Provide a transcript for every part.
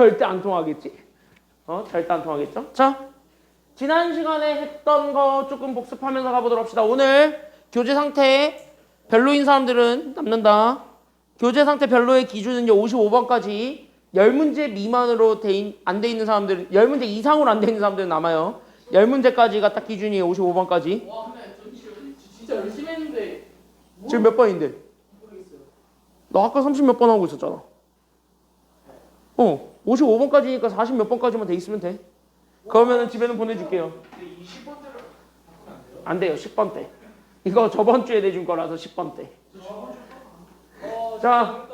절대 안 통하겠지? 절대 안 통하겠죠? 자, 지난 시간에 했던 거 조금 복습하면서 가보도록 합시다. 오늘 교재 상태 별로인 사람들은 남는다. 교재 상태 별로의 기준은요 55번까지 10문제 미만으로 안 돼 있는 사람들은 10문제 이상으로 안 돼 있는 사람들은 남아요. 10문제까지가 딱 기준이에요. 55번까지. 와, 근데 전 진짜 열심히 했는데 지금 몇 번인데? 모르겠어요. 너 아까 30 몇 번 하고 있었잖아. 55번까지니까 40 몇 번까지만 돼 있으면 돼. 그러면은 집에는 보내줄게요. 근데 20번째를 바꾸면 안 돼요? 안 돼요. 10번 때. 이거 저번 주에 내준 거라서 10번 때. 자,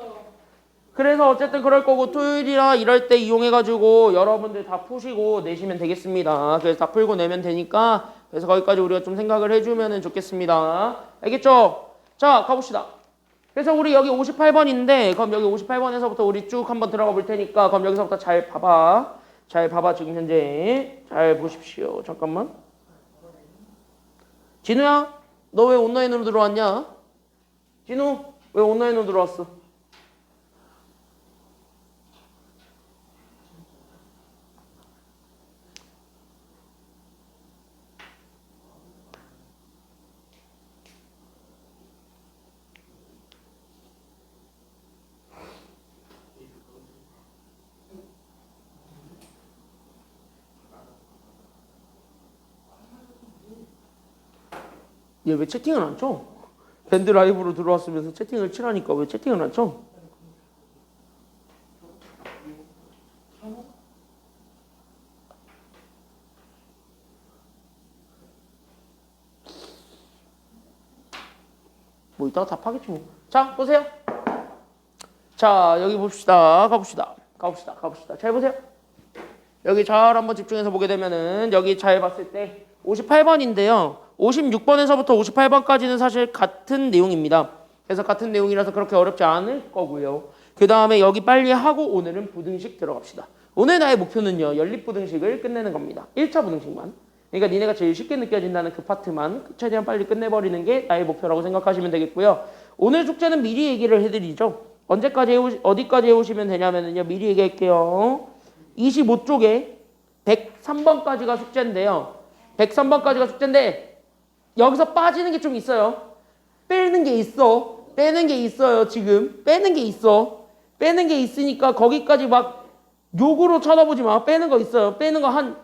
그래서 어쨌든 그럴 거고 토요일이라 이럴 때 이용해가지고 여러분들 다 푸시고 내시면 되겠습니다. 그래서 다 풀고 내면 되니까 그래서 거기까지 우리가 좀 생각을 해주면 좋겠습니다. 알겠죠? 자, 가봅시다. 그래서 우리 여기 58번인데 그럼 여기 58번에서부터 우리 쭉 한번 들어가 볼 테니까 그럼 여기서부터 잘 봐봐. 잘 봐봐. 지금 현재 잘 보십시오. 잠깐만. 진우야, 너 왜 온라인으로 들어왔냐? 진우, 왜 온라인으로 들어왔어? 얘 왜 채팅을 안 쳐? 밴드 라이브로 들어왔으면서 채팅을 치라니까 왜 채팅을 안 쳐? 뭐 이따가 답하겠지 뭐. 자, 보세요. 자, 여기 봅시다. 가봅시다. 잘 보세요. 여기 잘 한번 집중해서 보게 되면은 여기 잘 봤을 때 58번인데요. 56번에서부터 58번까지는 사실 같은 내용입니다. 그래서 같은 내용이라서 그렇게 어렵지 않을 거고요. 그 다음에 여기 빨리 하고 오늘은 부등식 들어갑시다. 오늘 나의 목표는요. 연립부등식을 끝내는 겁니다. 1차 부등식만. 그러니까 니네가 제일 쉽게 느껴진다는 그 파트만 최대한 빨리 끝내버리는 게 나의 목표라고 생각하시면 되겠고요. 오늘 숙제는 미리 얘기를 해드리죠. 언제까지 어디까지 해오시면 되냐면요. 미리 얘기할게요. 25쪽에 103번까지가 숙제인데요. 103번까지가 숙제인데 여기서 빠지는 게 좀 있어요. 빼는 게 있어요. 지금 빼는 게 있으니까 거기까지 막 욕으로 쳐다보지 마. 빼는 거 있어요. 빼는 거 한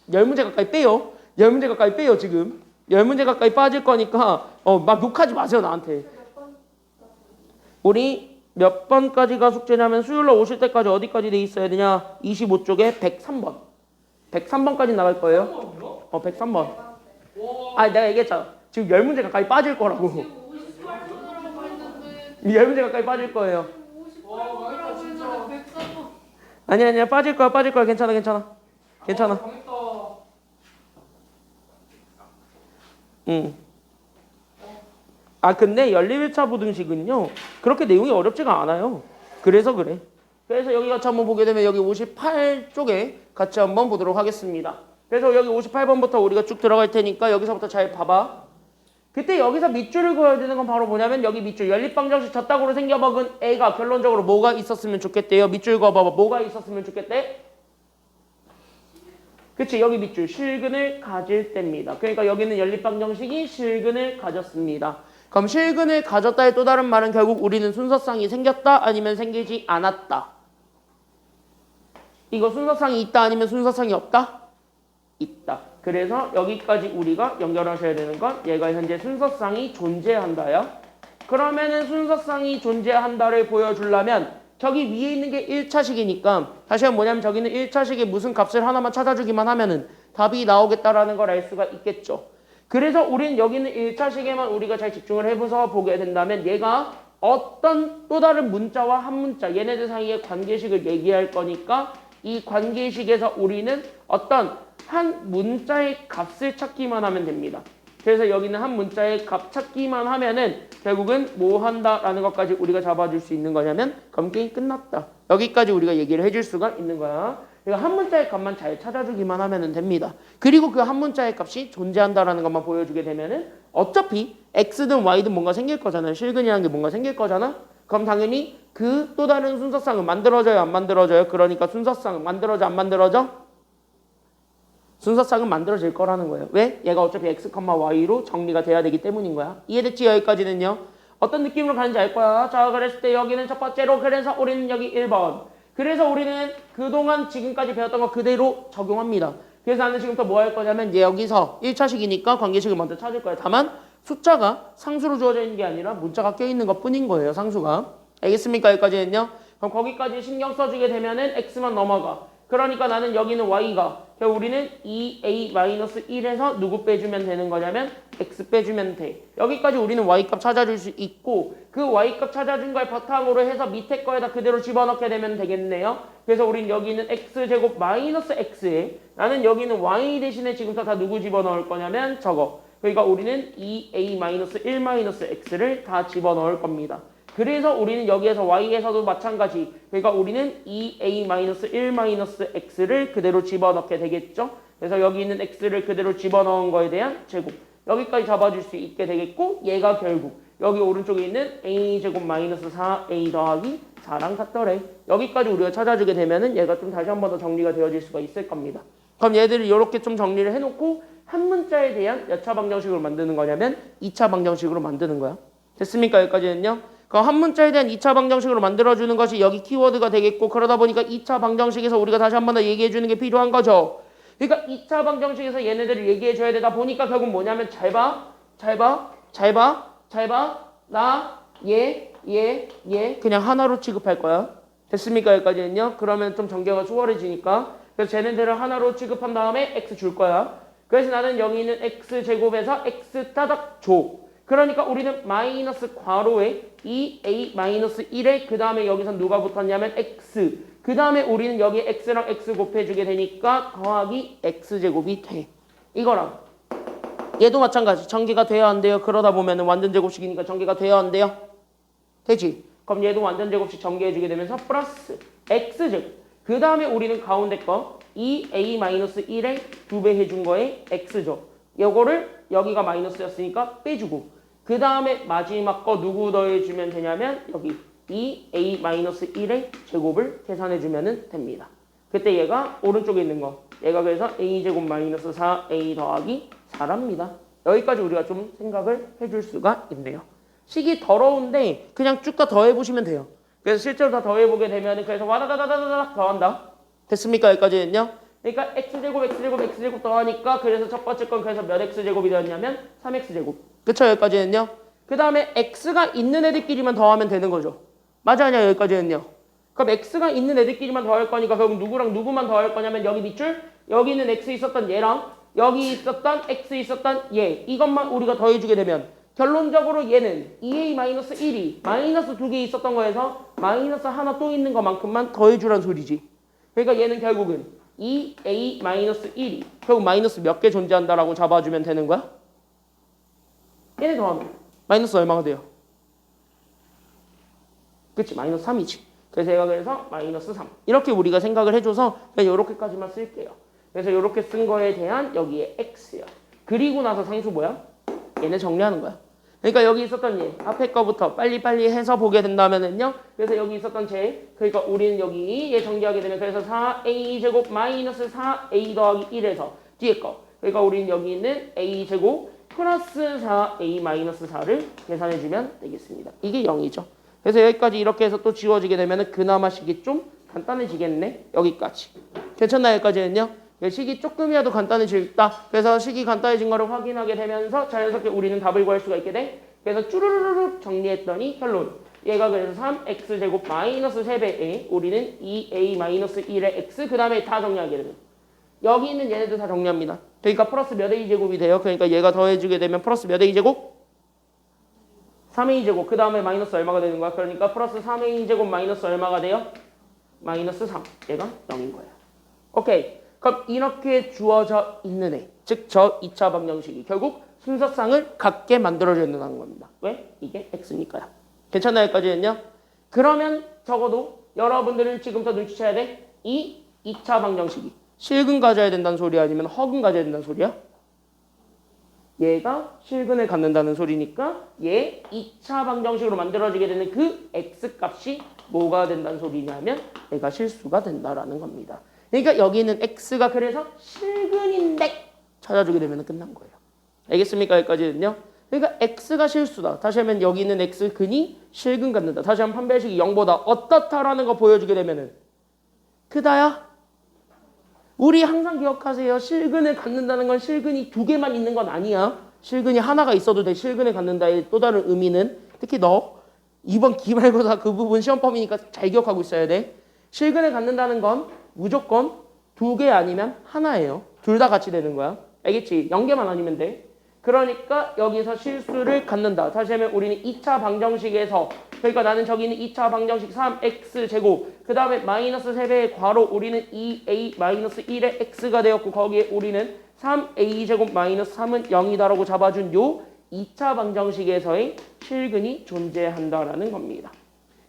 10문제 가까이 빼요. 10문제 가까이 빼요. 지금 10문제 가까이 빠질 거니까 막 욕하지 마세요. 나한테. 우리 몇 번까지가 숙제냐면 수요일날 오실 때까지 어디까지 돼 있어야 되냐? 25쪽에 103번. 103번까지 나갈 거예요. 103번. 아, 내가 얘기했잖아. 지금 10문제 가까이 빠질 거라고. 10문제 가까이 빠질 거예요. 아니야. 빠질 거야. 괜찮아. 응. 근데 연립1차 부등식은요. 그렇게 내용이 어렵지가 않아요. 그래서 그래. 그래서 여기 같이 한번 보게 되면 여기 58쪽에 같이 한번 보도록 하겠습니다. 그래서 여기 58번부터 우리가 쭉 들어갈 테니까 여기서부터 잘 봐봐. 그때 여기서 밑줄을 그어야 되는 건 바로 뭐냐면 여기 밑줄 연립방정식 젖다구로 생겨먹은 A가 결론적으로 뭐가 있었으면 좋겠대요. 밑줄 그어봐봐. 뭐가 있었으면 좋겠대? 그치, 여기 밑줄 실근을 가질 때입니다. 그러니까 여기는 연립방정식이 실근을 가졌습니다. 그럼 실근을 가졌다의 또 다른 말은 결국 우리는 순서쌍이 생겼다 아니면 생기지 않았다. 이거 순서쌍이 있다 아니면 순서쌍이 없다? 있다. 그래서 여기까지 우리가 연결하셔야 되는 건 얘가 현재 순서쌍이 존재한다요. 그러면은 순서쌍이 존재한다를 보여주려면 저기 위에 있는 게 1차식이니까 다시 한번 뭐냐면 저기는 1차식의 무슨 값을 하나만 찾아주기만 하면은 답이 나오겠다라는 걸 알 수가 있겠죠. 그래서 우린 여기는 1차식에만 우리가 잘 집중을 해서 보게 된다면 얘가 어떤 또 다른 문자와 한 문자 얘네들 사이의 관계식을 얘기할 거니까 이 관계식에서 우리는 어떤 한 문자의 값을 찾기만 하면 됩니다. 그래서 여기는 한 문자의 값 찾기만 하면은 결국은 뭐 한다라는 것까지 우리가 잡아줄 수 있는 거냐면 그럼 게임 끝났다. 여기까지 우리가 얘기를 해줄 수가 있는 거야. 그러니까 한 문자의 값만 잘 찾아주기만 하면 됩니다. 그리고 그 한 문자의 값이 존재한다라는 것만 보여주게 되면은 어차피 x든 y든 뭔가 생길 거잖아요. 실근이라는 게 뭔가 생길 거잖아. 그럼 당연히 그 또 다른 순서쌍은 만들어져요, 안 만들어져요? 그러니까 순서쌍은 만들어져, 안 만들어져? 순서쌍은 만들어질 거라는 거예요. 왜? 얘가 어차피 x, y로 정리가 돼야 되기 때문인 거야. 이해됐지? 여기까지는요. 어떤 느낌으로 가는지 알 거야. 자, 그랬을 때 여기는 첫 번째로 그래서 우리는 여기 1번. 그래서 우리는 그동안 지금까지 배웠던 거 그대로 적용합니다. 그래서 나는 지금부터 뭐 할 거냐면 여기서 1차식이니까 관계식을 먼저 찾을 거예요. 다만 숫자가 상수로 주어져 있는 게 아니라 문자가 껴있는 것 뿐인 거예요. 상수가. 알겠습니까? 여기까지는요. 그럼 거기까지 신경 써주게 되면은 x만 넘어가. 그러니까 나는 여기는 y가. 그래서 우리는 2a-1에서 누구 빼주면 되는 거냐면 x 빼주면 돼. 여기까지 우리는 y값 찾아줄 수 있고 그 y값 찾아준 걸 바탕으로 해서 밑에 거에다 그대로 집어넣게 되면 되겠네요. 그래서 우린 여기는 x제곱 마이너스 x에 나는 여기는 y 대신에 지금부터 다 누구 집어넣을 거냐면 저거. 그러니까 우리는 2a-1-x를 다 집어넣을 겁니다. 그래서 우리는 여기에서 y에서도 마찬가지. 그러니까 우리는 2a-1-x를 그대로 집어넣게 되겠죠. 그래서 여기 있는 x를 그대로 집어넣은 거에 대한 제곱. 여기까지 잡아줄 수 있게 되겠고 얘가 결국 여기 오른쪽에 있는 a제곱 마이너스 4a 더하기 4랑 같더래. 여기까지 우리가 찾아주게 되면은 얘가 좀 다시 한 번 더 정리가 되어질 수가 있을 겁니다. 그럼 얘들을 이렇게 좀 정리를 해놓고 한 문자에 대한 몇 차 방정식으로 만드는 거냐면 2차 방정식으로 만드는 거야. 됐습니까? 여기까지는요. 그럼 한 문자에 대한 2차 방정식으로 만들어주는 것이 여기 키워드가 되겠고 그러다 보니까 2차 방정식에서 우리가 다시 한 번 더 얘기해주는 게 필요한 거죠. 그러니까 2차 방정식에서 얘네들을 얘기해줘야 되다 보니까 결국 뭐냐면 잘 봐. 나, 얘 그냥 하나로 취급할 거야. 됐습니까? 여기까지는요. 그러면 좀 전개가 수월해지니까 그래서 쟤네들을 하나로 취급한 다음에 x 줄 거야. 그래서 나는 여기 있는 x제곱에서 x 따닥 줘. 그러니까 우리는 마이너스 괄호에 2a-1에 그 다음에 여기서 누가 붙었냐면 x. 그 다음에 우리는 여기 x랑 x 곱해주게 되니까 더하기 x제곱이 돼. 이거랑 얘도 마찬가지. 전개가 돼야 안 돼요? 그러다 보면 완전 제곱식이니까 전개가 돼야 안 돼요? 되지. 그럼 얘도 완전 제곱식 전개해주게 되면서 플러스 x제곱. 그 다음에 우리는 가운데 거 2a-1에 2배 해준 거에 x죠. 요거를 여기가 마이너스였으니까 빼주고 그 다음에 마지막 거 누구 더해주면 되냐면 여기 2a-1의 제곱을 계산해주면 됩니다. 그때 얘가 오른쪽에 있는 거 얘가 그래서 a제곱 마이너스 4a 더하기 4랍니다. 여기까지 우리가 좀 생각을 해줄 수가 있네요. 식이 더러운데 그냥 쭉 다 더해보시면 돼요. 그래서 실제로 다 더해보게 되면 그래서 와다다다다닥 더한다. 됐습니까? 여기까지는요. 그러니까 x제곱 더하니까 그래서 첫 번째 건 그래서 몇 x제곱이 되었냐면 3x제곱. 그쵸? 여기까지는요. 그 다음에 x가 있는 애들끼리만 더하면 되는 거죠. 맞아 아니야? 여기까지는요. 그럼 x가 있는 애들끼리만 더할 거니까 그럼 누구랑 누구만 더할 거냐면 여기 밑줄 여기 있는 x 있었던 얘랑 여기 있었던 x 있었던 얘 이것만 우리가 더해주게 되면 결론적으로 얘는 2a-1이 마이너스 2개 있었던 거에서 마이너스 하나 또 있는 것만큼만 더해주란 소리지. 그러니까 얘는 결국은 2a-1이 결국 마이너스 몇 개 존재한다라고 잡아주면 되는 거야? 얘네 더하면 마이너스 얼마가 돼요? 그치? 마이너스 3이지. 그래서 얘가 그래서 마이너스 3 이렇게 우리가 생각을 해줘서 그냥 이렇게까지만 쓸게요. 그래서 이렇게 쓴 거에 대한 여기에 x야. 그리고 나서 상수 뭐야? 얘네 정리하는 거야. 그러니까 여기 있었던 얘 앞에 거부터 빨리빨리 해서 보게 된다면은요. 그래서 여기 있었던 쟤 그러니까 우리는 여기 얘 정리하게 되면 그래서 4a제곱 마이너스 4a 더하기 1에서 뒤에 거 그러니까 우리는 여기 있는 a제곱 플러스 4a 마이너스 4를 계산해주면 되겠습니다. 이게 0이죠. 그래서 여기까지 이렇게 해서 또 지워지게 되면은 그나마 식이 좀 간단해지겠네. 여기까지. 괜찮나요? 여기까지는요. 식이 조금이라도 간단해질다. 그래서 식이 간단해진 거를 확인하게 되면서 자연스럽게 우리는 답을 구할 수가 있게 돼. 그래서 쭈루루루 정리했더니 결론. 얘가 그래서 3x제곱 마이너스 3배에 우리는 2a-1의 x 그 다음에 다 정리하게 되면 여기 있는 얘네들 다 정리합니다. 그러니까 플러스 몇 a제곱이 돼요? 그러니까 얘가 더해주게 되면 플러스 몇 a제곱? 3a제곱 그 다음에 마이너스 얼마가 되는 거야? 그러니까 플러스 3a제곱 마이너스 얼마가 돼요? 마이너스 3. 얘가 0인 거예요. 오케이. 그럼 이렇게 주어져 있는 애, 즉 저 2차 방정식이 결국 순서쌍을 같게 만들어준다는 겁니다. 왜? 이게 x니까요. 괜찮나요? 여기까지는요? 그러면 적어도 여러분들은 지금부터 눈치채야 돼. 이 2차 방정식이 실근 가져야 된다는 소리야? 아니면 허근 가져야 된다는 소리야? 얘가 실근을 갖는다는 소리니까 얘 2차 방정식으로 만들어지게 되는 그 x값이 뭐가 된다는 소리냐면 얘가 실수가 된다라는 겁니다. 그러니까 여기는 x가 그래서 실근인데 찾아주게 되면 끝난 거예요. 알겠습니까? 여기까지는요. 그러니까 x가 실수다. 다시 하면 여기 있는 x근이 실근 갖는다. 다시 하면 판별식이 0보다 어떻다라는 거 보여주게 되면은 크다야. 우리 항상 기억하세요. 실근을 갖는다는 건 실근이 두 개만 있는 건 아니야. 실근이 하나가 있어도 돼. 실근을 갖는다의 또 다른 의미는 특히 너 이번 기말고사 그 부분 시험범위니까 잘 기억하고 있어야 돼. 실근을 갖는다는 건 무조건 두 개 아니면 하나예요. 둘 다 같이 되는 거야. 알겠지? 0개만 아니면 돼. 그러니까 여기서 실수를 갖는다. 다시 하면 우리는 2차 방정식에서 그러니까 나는 저기 있는 2차 방정식 3x제곱 그 다음에 마이너스 3배의 괄호 우리는 2a 마이너스 1의 x가 되었고 거기에 우리는 3a제곱 마이너스 3은 0이다라고 잡아준 요 2차 방정식에서의 실근이 존재한다라는 겁니다.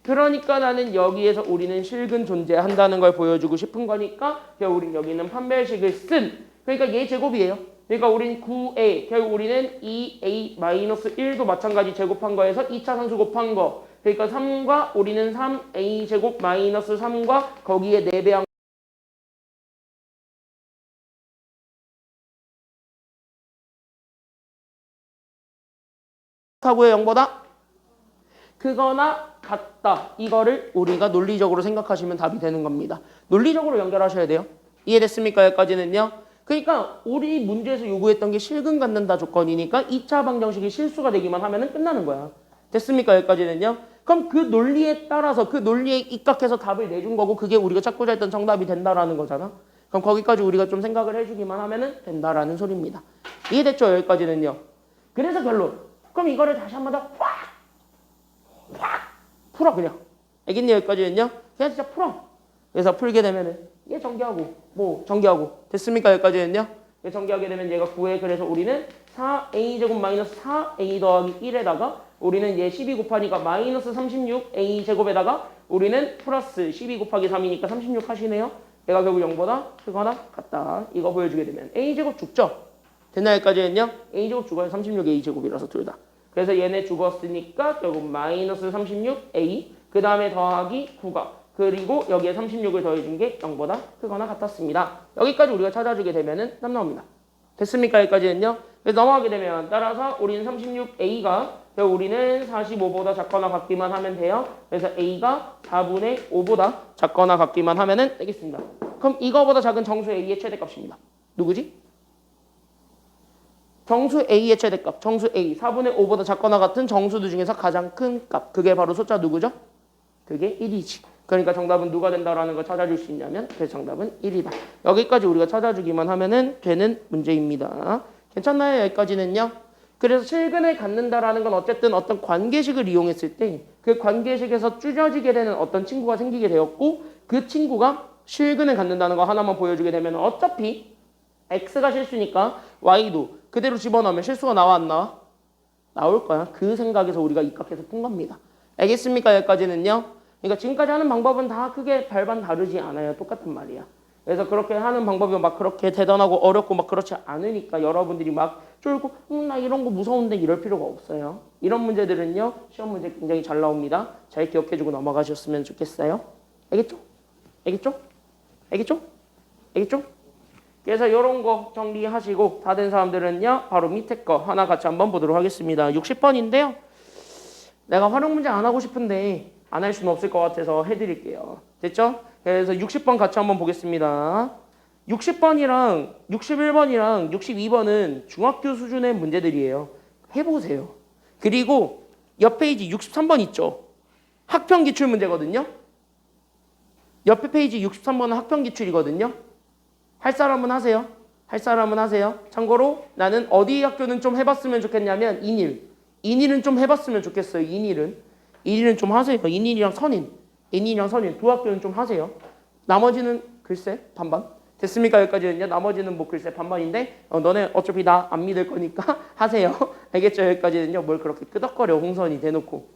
그러니까 나는 여기에서 우리는 실근 존재한다는 걸 보여주고 싶은 거니까 우리는 여기 있는 판별식을 쓴 그러니까 얘 제곱이에요. 그러니까 우리는 9a 결국 우리는 2a-1도 마찬가지 제곱한 거에서 2차 상수 곱한 거 그러니까 3과 우리는 3a 제곱 마이너스 3과 거기에 4배한 하고요 0보다 그거나 같다. 이거를 우리가 논리적으로 생각하시면 답이 되는 겁니다. 논리적으로 연결하셔야 돼요. 이해됐습니까? 여기까지는요. 그러니까 우리 문제에서 요구했던 게 실근 갖는다 조건이니까 2차 방정식이 실수가 되기만 하면 끝나는 거야. 됐습니까? 여기까지는요. 그럼 그 논리에 따라서 그 논리에 입각해서 답을 내준 거고 그게 우리가 찾고자 했던 정답이 된다라는 거잖아. 그럼 거기까지 우리가 좀 생각을 해주기만 하면 된다라는 소리입니다. 이해됐죠? 여기까지는요. 그래서 결론. 그럼 이거를 다시 한 번 더 확 풀어 그냥. 알겠니? 여기까지는요. 그냥 진짜 풀어. 그래서 풀게 되면은 얘 전개하고 뭐 전개하고 됐습니까? 여기까지는요. 얘 전개하게 되면 얘가 9에 그래서 우리는 4a제곱 마이너스 4a 더하기 1에다가 우리는 얘 12 곱하니까 마이너스 36a 제곱에다가 우리는 플러스 12 곱하기 3이니까 36 하시네요. 얘가 결국 0보다 크거나 같다. 이거 보여주게 되면 a제곱 죽죠? 됐나? 여기까지는요. a제곱 죽어요. 36a 제곱이라서 둘 다. 그래서 얘네 죽었으니까 결국 마이너스 36a 그 다음에 더하기 9가 그리고 여기에 36을 더해준 게 0보다 크거나 같았습니다. 여기까지 우리가 찾아주게 되면은 답 나옵니다. 됐습니까? 여기까지는요. 그래서 넘어가게 되면 따라서 우리는 36a가 우리는 45보다 작거나 같기만 하면 돼요. 그래서 a가 4분의 5보다 작거나 같기만 하면은 되겠습니다. 그럼 이거보다 작은 정수 a의 최대값입니다. 누구지? 정수 a의 최대값. 정수 a 4분의 5보다 작거나 같은 정수들 중에서 가장 큰 값. 그게 바로 숫자 누구죠? 그게 1이지. 그러니까 정답은 누가 된다라는 걸 찾아줄 수 있냐면 그 정답은 1이다. 여기까지 우리가 찾아주기만 하면은 되는 문제입니다. 괜찮나요? 여기까지는요. 그래서 실근을 갖는다라는 건 어쨌든 어떤 관계식을 이용했을 때 그 관계식에서 줄여지게 되는 어떤 친구가 생기게 되었고 그 친구가 실근을 갖는다는 거 하나만 보여주게 되면 어차피 x가 실수니까 y도 그대로 집어넣으면 실수가 나와 안 나와? 나올 거야. 그 생각에서 우리가 입각해서 푼 겁니다. 알겠습니까? 여기까지는요. 그러니까 지금까지 하는 방법은 다 크게 별반 다르지 않아요. 똑같은 말이야. 그래서 그렇게 하는 방법이 막 그렇게 대단하고 어렵고 막 그렇지 않으니까 여러분들이 막 쫄고 나 이런 거 무서운데 이럴 필요가 없어요. 이런 문제들은요. 시험 문제 굉장히 잘 나옵니다. 잘 기억해주고 넘어가셨으면 좋겠어요. 알겠죠? 알겠죠? 알겠죠? 알겠죠? 그래서 이런 거 정리하시고 다 된 사람들은요. 바로 밑에 거 하나 같이 한번 보도록 하겠습니다. 60번인데요. 내가 활용 문제 안 하고 싶은데 안 할 수는 없을 것 같아서 해드릴게요. 됐죠? 그래서 60번 같이 한번 보겠습니다. 60번이랑 61번이랑 62번은 중학교 수준의 문제들이에요. 해보세요. 그리고 옆 페이지 63번 있죠? 학평 기출 문제거든요. 옆에 페이지 63번은 학평 기출이거든요. 할 사람은 하세요. 할 사람은 하세요. 참고로 나는 어디 학교는 좀 해봤으면 좋겠냐면 인일. 인일은 좀 해봤으면 좋겠어요. 인일은 좀 하세요. 인일이랑 선인. 인일이랑 선인. 두 학교는 좀 하세요. 나머지는 글쎄 반반. 됐습니까? 여기까지는요. 나머지는 뭐 글쎄 반반인데 너네 어차피 나 안 믿을 거니까 하세요. 알겠죠? 여기까지는요. 뭘 그렇게 끄덕거려 홍선이 대놓고.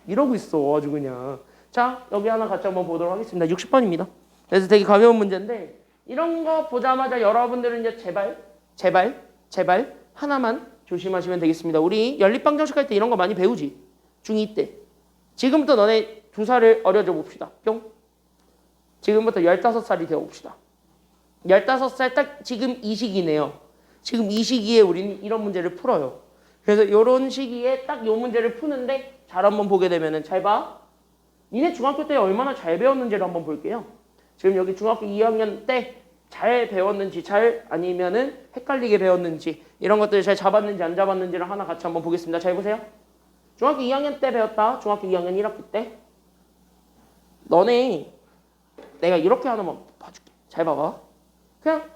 이러고 있어 아주 그냥. 자 여기 하나 같이 한번 보도록 하겠습니다. 60번입니다. 그래서 되게 가벼운 문제인데 이런 거 보자마자 여러분들은 이제 제발 하나만 조심하시면 되겠습니다. 우리 연립방정식 할 때 이런 거 많이 배우지? 중2 때. 지금부터 너네 2살을 어려져 봅시다. 뿅. 지금부터 15살이 되어 봅시다. 15살 딱 지금 이 시기네요. 지금 이 시기에 우리는 이런 문제를 풀어요. 그래서 이런 시기에 딱 이 문제를 푸는데 잘 한번 보게 되면은 잘 봐. 니네 중학교 때 얼마나 잘 배웠는지를 한번 볼게요. 지금 여기 중학교 2학년 때 잘 배웠는지 잘 아니면은 헷갈리게 배웠는지 이런 것들을 잘 잡았는지 안 잡았는지를 하나 같이 한번 보겠습니다. 잘 보세요. 중학교 2학년 때 배웠다. 중학교 2학년 1학기 때. 너네 내가 이렇게 하나만 봐줄게. 잘 봐봐. 그냥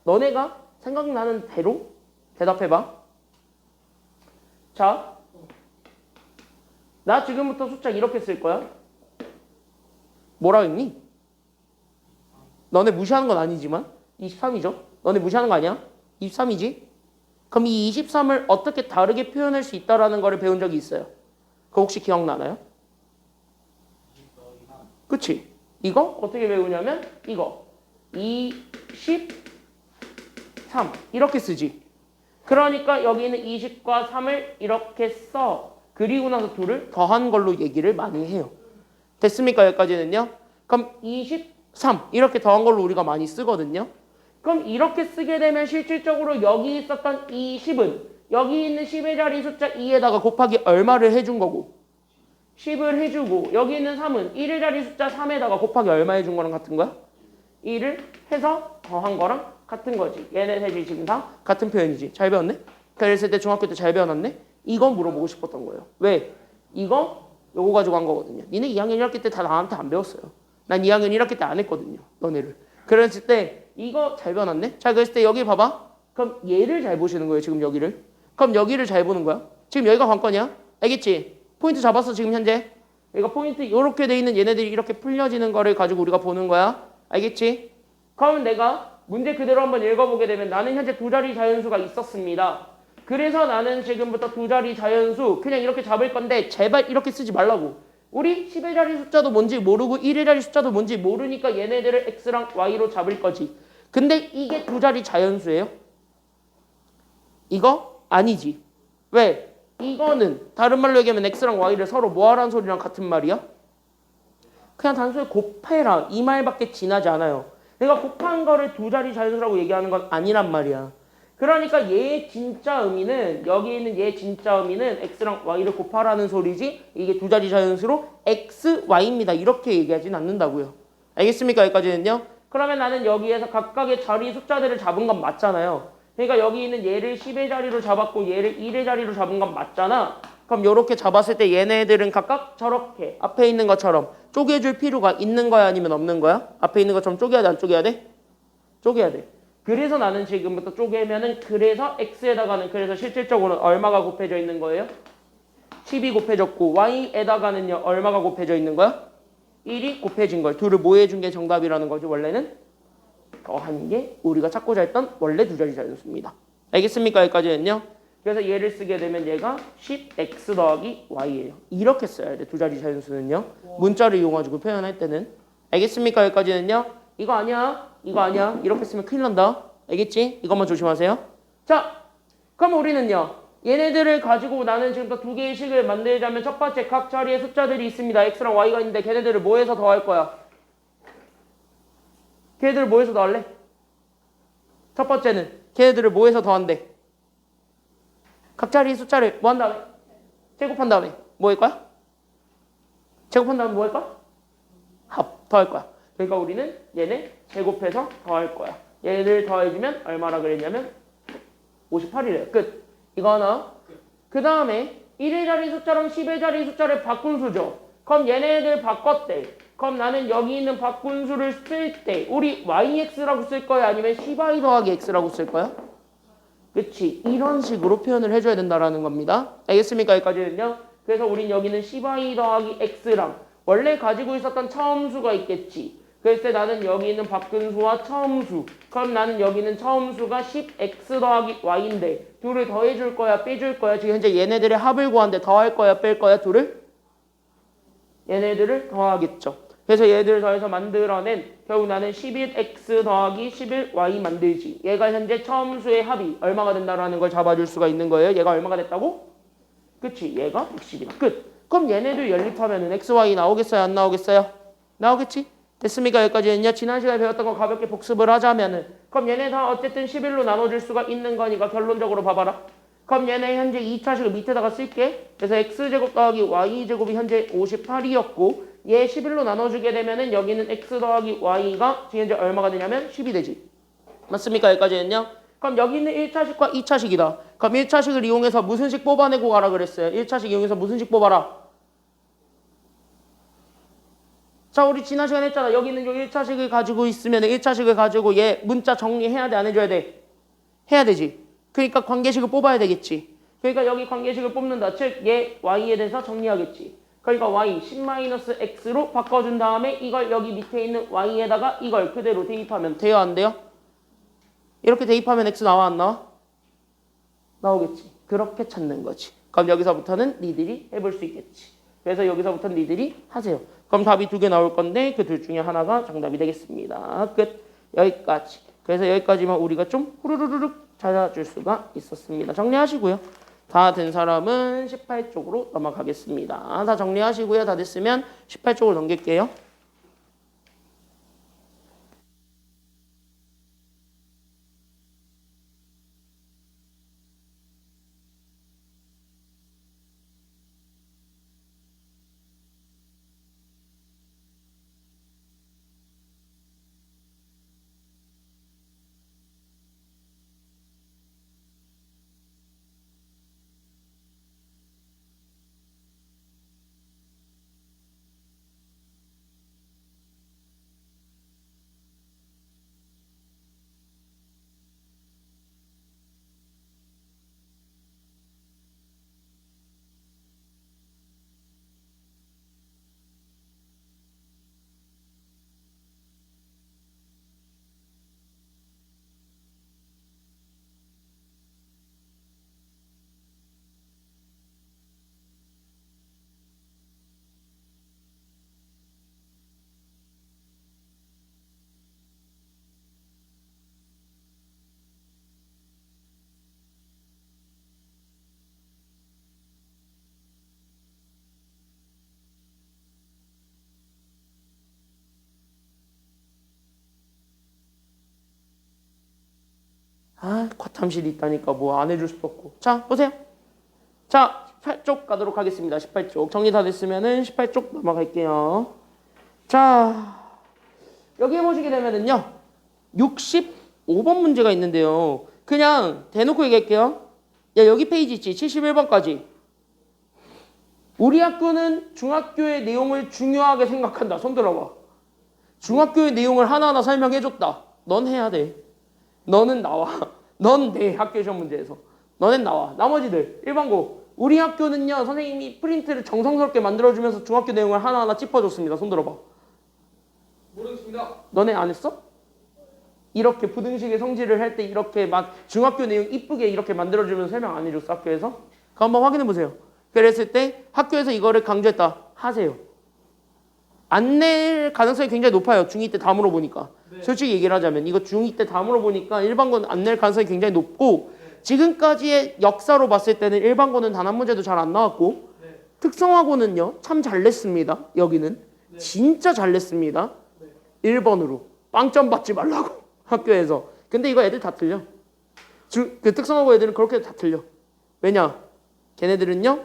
너네가 생각나는 대로 대답해봐. 자, 나 지금부터 숫자 이렇게 쓸 거야. 뭐라 했니? 너네 무시하는 건 아니지만 23이죠? 너네 무시하는 거 아니야? 23이지? 그럼 이 23을 어떻게 다르게 표현할 수 있다라는 거를 배운 적이 있어요. 그거 혹시 기억나나요? 그치? 이거 어떻게 배우냐면 이거 23 이렇게 쓰지. 그러니까 여기는 20과 3을 이렇게 써. 그리고 나서 2를 더한 걸로 얘기를 많이 해요. 됐습니까? 여기까지는요. 그럼 23 이렇게 더한 걸로 우리가 많이 쓰거든요. 그럼 이렇게 쓰게 되면 실질적으로 여기 있었던 20은 여기 있는 10의 자리 숫자 2에다가 곱하기 얼마를 해준 거고 10을 해주고 여기 있는 3은 1의 자리 숫자 3에다가 곱하기 얼마 해준 거랑 같은 거야? 1을 해서 더한 거랑 같은 거지. 얘네 셋이 지금 다 같은 표현이지. 잘 배웠네? 그랬을 때 중학교 때 잘 배워놨네? 이거 물어보고 싶었던 거예요. 왜? 이거 요거 가지고 한 거거든요. 니네 2학년 1학기 때 다 나한테 안 배웠어요. 난 2학년 1학기 때 안 했거든요. 너네를. 그랬을 때 이거 잘 배워놨네? 자, 그랬을 때 여기 봐봐. 그럼 얘를 잘 보시는 거예요. 지금 여기를. 그럼 여기를 잘 보는 거야. 지금 여기가 관건이야. 알겠지? 포인트 잡았어 지금 현재. 여기가 포인트 이렇게 돼 있는 얘네들이 이렇게 풀려지는 거를 가지고 우리가 보는 거야. 알겠지? 그럼 내가 문제 그대로 한번 읽어보게 되면 나는 현재 2자리 자연수가 있었습니다. 그래서 나는 지금부터 2자리 자연수 그냥 이렇게 잡을 건데 제발 이렇게 쓰지 말라고. 우리 10의 자리 숫자도 뭔지 모르고 1의 자리 숫자도 뭔지 모르니까 얘네들을 x랑 y로 잡을 거지. 근데 이게 2자리 자연수예요? 이거 아니지. 왜? 이거는 다른 말로 얘기하면 x랑 y를 서로 뭐하라는 소리랑 같은 말이야? 그냥 단순히 곱해라 이 말밖에 지나지 않아요. 내가 곱한 거를 2자리 자연수라고 얘기하는 건 아니란 말이야. 그러니까 얘의 진짜 의미는 여기 있는 얘의 진짜 의미는 x랑 y를 곱하라는 소리지 이게 2자리 자연수로 x, y입니다. 이렇게 얘기하진 않는다고요. 알겠습니까? 여기까지는요. 그러면 나는 여기에서 각각의 자리 숫자들을 잡은 건 맞잖아요. 그러니까 여기 있는 얘를 10의 자리로 잡았고 얘를 1의 자리로 잡은 건 맞잖아. 그럼 이렇게 잡았을 때 얘네들은 각각 저렇게 앞에 있는 것처럼 쪼개줄 필요가 있는 거야 아니면 없는 거야? 앞에 있는 것처럼 쪼개야 돼 안 쪼개야 돼? 쪼개야 돼. 그래서 나는 지금부터 쪼개면은 그래서 x에다가는 그래서 실질적으로 얼마가 곱해져 있는 거예요? 10이 곱해졌고 y에다가는요 얼마가 곱해져 있는 거야? 1이 곱해진 걸. 둘을 뭐 해준 게 정답이라는 거죠. 원래는 더한 게 우리가 찾고자 했던 원래 2자리 자연수입니다. 알겠습니까? 여기까지는요. 그래서 얘를 쓰게 되면 얘가 10x 더하기 y예요. 이렇게 써야 돼. 2자리 자연수는요. 문자를 이용해가지고 표현할 때는. 알겠습니까? 여기까지는요. 이거 아니야. 이거 아니야. 이렇게 쓰면 큰일 난다. 알겠지? 이것만 조심하세요. 자, 그럼 우리는요. 얘네들을 가지고 나는 지금부터 2개의 식을 만들자면 첫 번째 각 자리에 숫자들이 있습니다. x랑 y가 있는데 걔네들을 뭐 해서 더할 거야? 걔네들을 뭐 해서 더할래? 첫 번째는 걔네들을 뭐 해서 더한대? 각 자리의 숫자를 뭐 한 다음에? 제곱한 다음에 뭐 할 거야? 제곱한 다음에 뭐 할 거야? 더할 거야. 그러니까 우리는 얘네 제곱해서 더할 거야. 얘를 더해주면 얼마라 그랬냐면 58이래요. 끝. 이거 하나. 그 다음에 1의 자리 숫자랑 10의 자리 숫자를 바꾼 수죠. 그럼 얘네들 바꿨대. 그럼 나는 여기 있는 바꾼 수를 쓸 때 우리 yx라고 쓸 거야? 아니면 10y 더하기 x라고 쓸 거야? 그치. 이런 식으로 표현을 해줘야 된다라는 겁니다. 알겠습니까? 여기까지는요. 그래서 우린 여기는 10y 더하기 x랑 원래 가지고 있었던 처음수가 있겠지. 그랬을 때 나는 여기 있는 바꾼수와 처음수. 그럼 나는 여기 있는 처음수가 10x 더하기 y인데 둘을 더해줄 거야? 빼줄 거야? 지금 현재 얘네들의 합을 구하는데 더할 거야? 뺄 거야? 둘을? 얘네들을 더하겠죠. 그래서 얘들 더해서 만들어낸 결국 나는 11x 더하기 11y 만들지. 얘가 현재 처음수의 합이 얼마가 된다라는 걸 잡아줄 수가 있는 거예요. 얘가 얼마가 됐다고? 그치? 얘가 110이다. 끝. 그럼 얘네들 연립하면은 xy 나오겠어요? 안 나오겠어요? 나오겠지? 됐습니까? 여기까지 했냐? 지난 시간에 배웠던 거 가볍게 복습을 하자면은 그럼 얘네 다 어쨌든 11로 나눠줄 수가 있는 거니까 결론적으로 봐봐라. 그럼 얘네 현재 2차식을 밑에다가 쓸게. 그래서 x제곱 더하기 y제곱이 현재 58이었고 얘 11로 나눠주게 되면은 여기는 x 더하기 y가 지금 현재 얼마가 되냐면 10이 되지. 맞습니까? 여기까지 했냐? 그럼 여기는 1차식과 2차식이다. 그럼 1차식을 이용해서 무슨 식 뽑아내고 가라 그랬어요? 1차식 이용해서 무슨 식 뽑아라? 자, 우리 지난 시간에 했잖아. 여기는 요 1차식을 가지고 있으면 1차식을 가지고 얘 문자 정리해야 돼? 안 해줘야 돼? 해야 되지. 그러니까 관계식을 뽑아야 되겠지. 그러니까 여기 관계식을 뽑는다. 즉, 얘 y에 대해서 정리하겠지. 그러니까 y 10-x로 바꿔준 다음에 이걸 여기 밑에 있는 y에다가 이걸 그대로 대입하면 돼요? 안 돼요? 이렇게 대입하면 x 나와 안 나와? 나오겠지. 그렇게 찾는 거지. 그럼 여기서부터는 니들이 해볼 수 있겠지. 그래서 여기서부터는 니들이 하세요. 그럼 답이 2개 나올 건데 그 둘 중에 하나가 정답이 되겠습니다. 끝. 여기까지. 그래서 여기까지만 우리가 좀 후루루룩 찾아줄 수가 있었습니다. 정리하시고요. 다 된 사람은 18쪽으로 넘어가겠습니다. 다 정리하시고요. 다 됐으면 18쪽으로 넘길게요. 아, 과탐실이 있다니까 뭐 안 해줄 수도 없고. 자, 보세요. 자, 18쪽 가도록 하겠습니다. 18쪽. 정리 다 됐으면은 18쪽 넘어갈게요. 자, 여기 보시게 되면은요. 65번 문제가 있는데요. 그냥 대놓고 얘기할게요. 야, 여기 페이지 있지? 71번까지. 우리 학교는 중학교의 내용을 중요하게 생각한다. 손 들어봐. 중학교의 내용을 하나하나 설명해줬다. 넌 해야 돼. 너는 나와. 넌 내 학교 시험 문제에서. 너넨 나와. 나머지들 1번고. 우리 학교는요. 선생님이 프린트를 정성스럽게 만들어주면서 중학교 내용을 하나하나 짚어줬습니다. 손 들어봐. 모르겠습니다. 너네 안 했어? 이렇게 부등식의 성질을 할 때 이렇게 막 중학교 내용 이쁘게 이렇게 만들어주면서 설명 안 해줬어? 학교에서? 그거 한번 확인해보세요. 그랬을 때 학교에서 이거를 강조했다. 하세요. 안 낼 가능성이 굉장히 높아요. 중2 때 다 물어보니까. 네. 솔직히 얘기를 하자면 이거 중2 때 다 물어보니까 일반고는 안 낼 가능성이 굉장히 높고 지금까지의 역사로 봤을 때는 일반고는 단 한 문제도 잘 안 나왔고 네. 특성화고는요. 참 잘 냈습니다. 여기는. 네. 진짜 잘 냈습니다. 네. 1번으로. 빵점 받지 말라고. 학교에서. 근데 이거 애들 다 틀려. 그 특성화고 애들은 그렇게 다 틀려. 왜냐? 걔네들은요.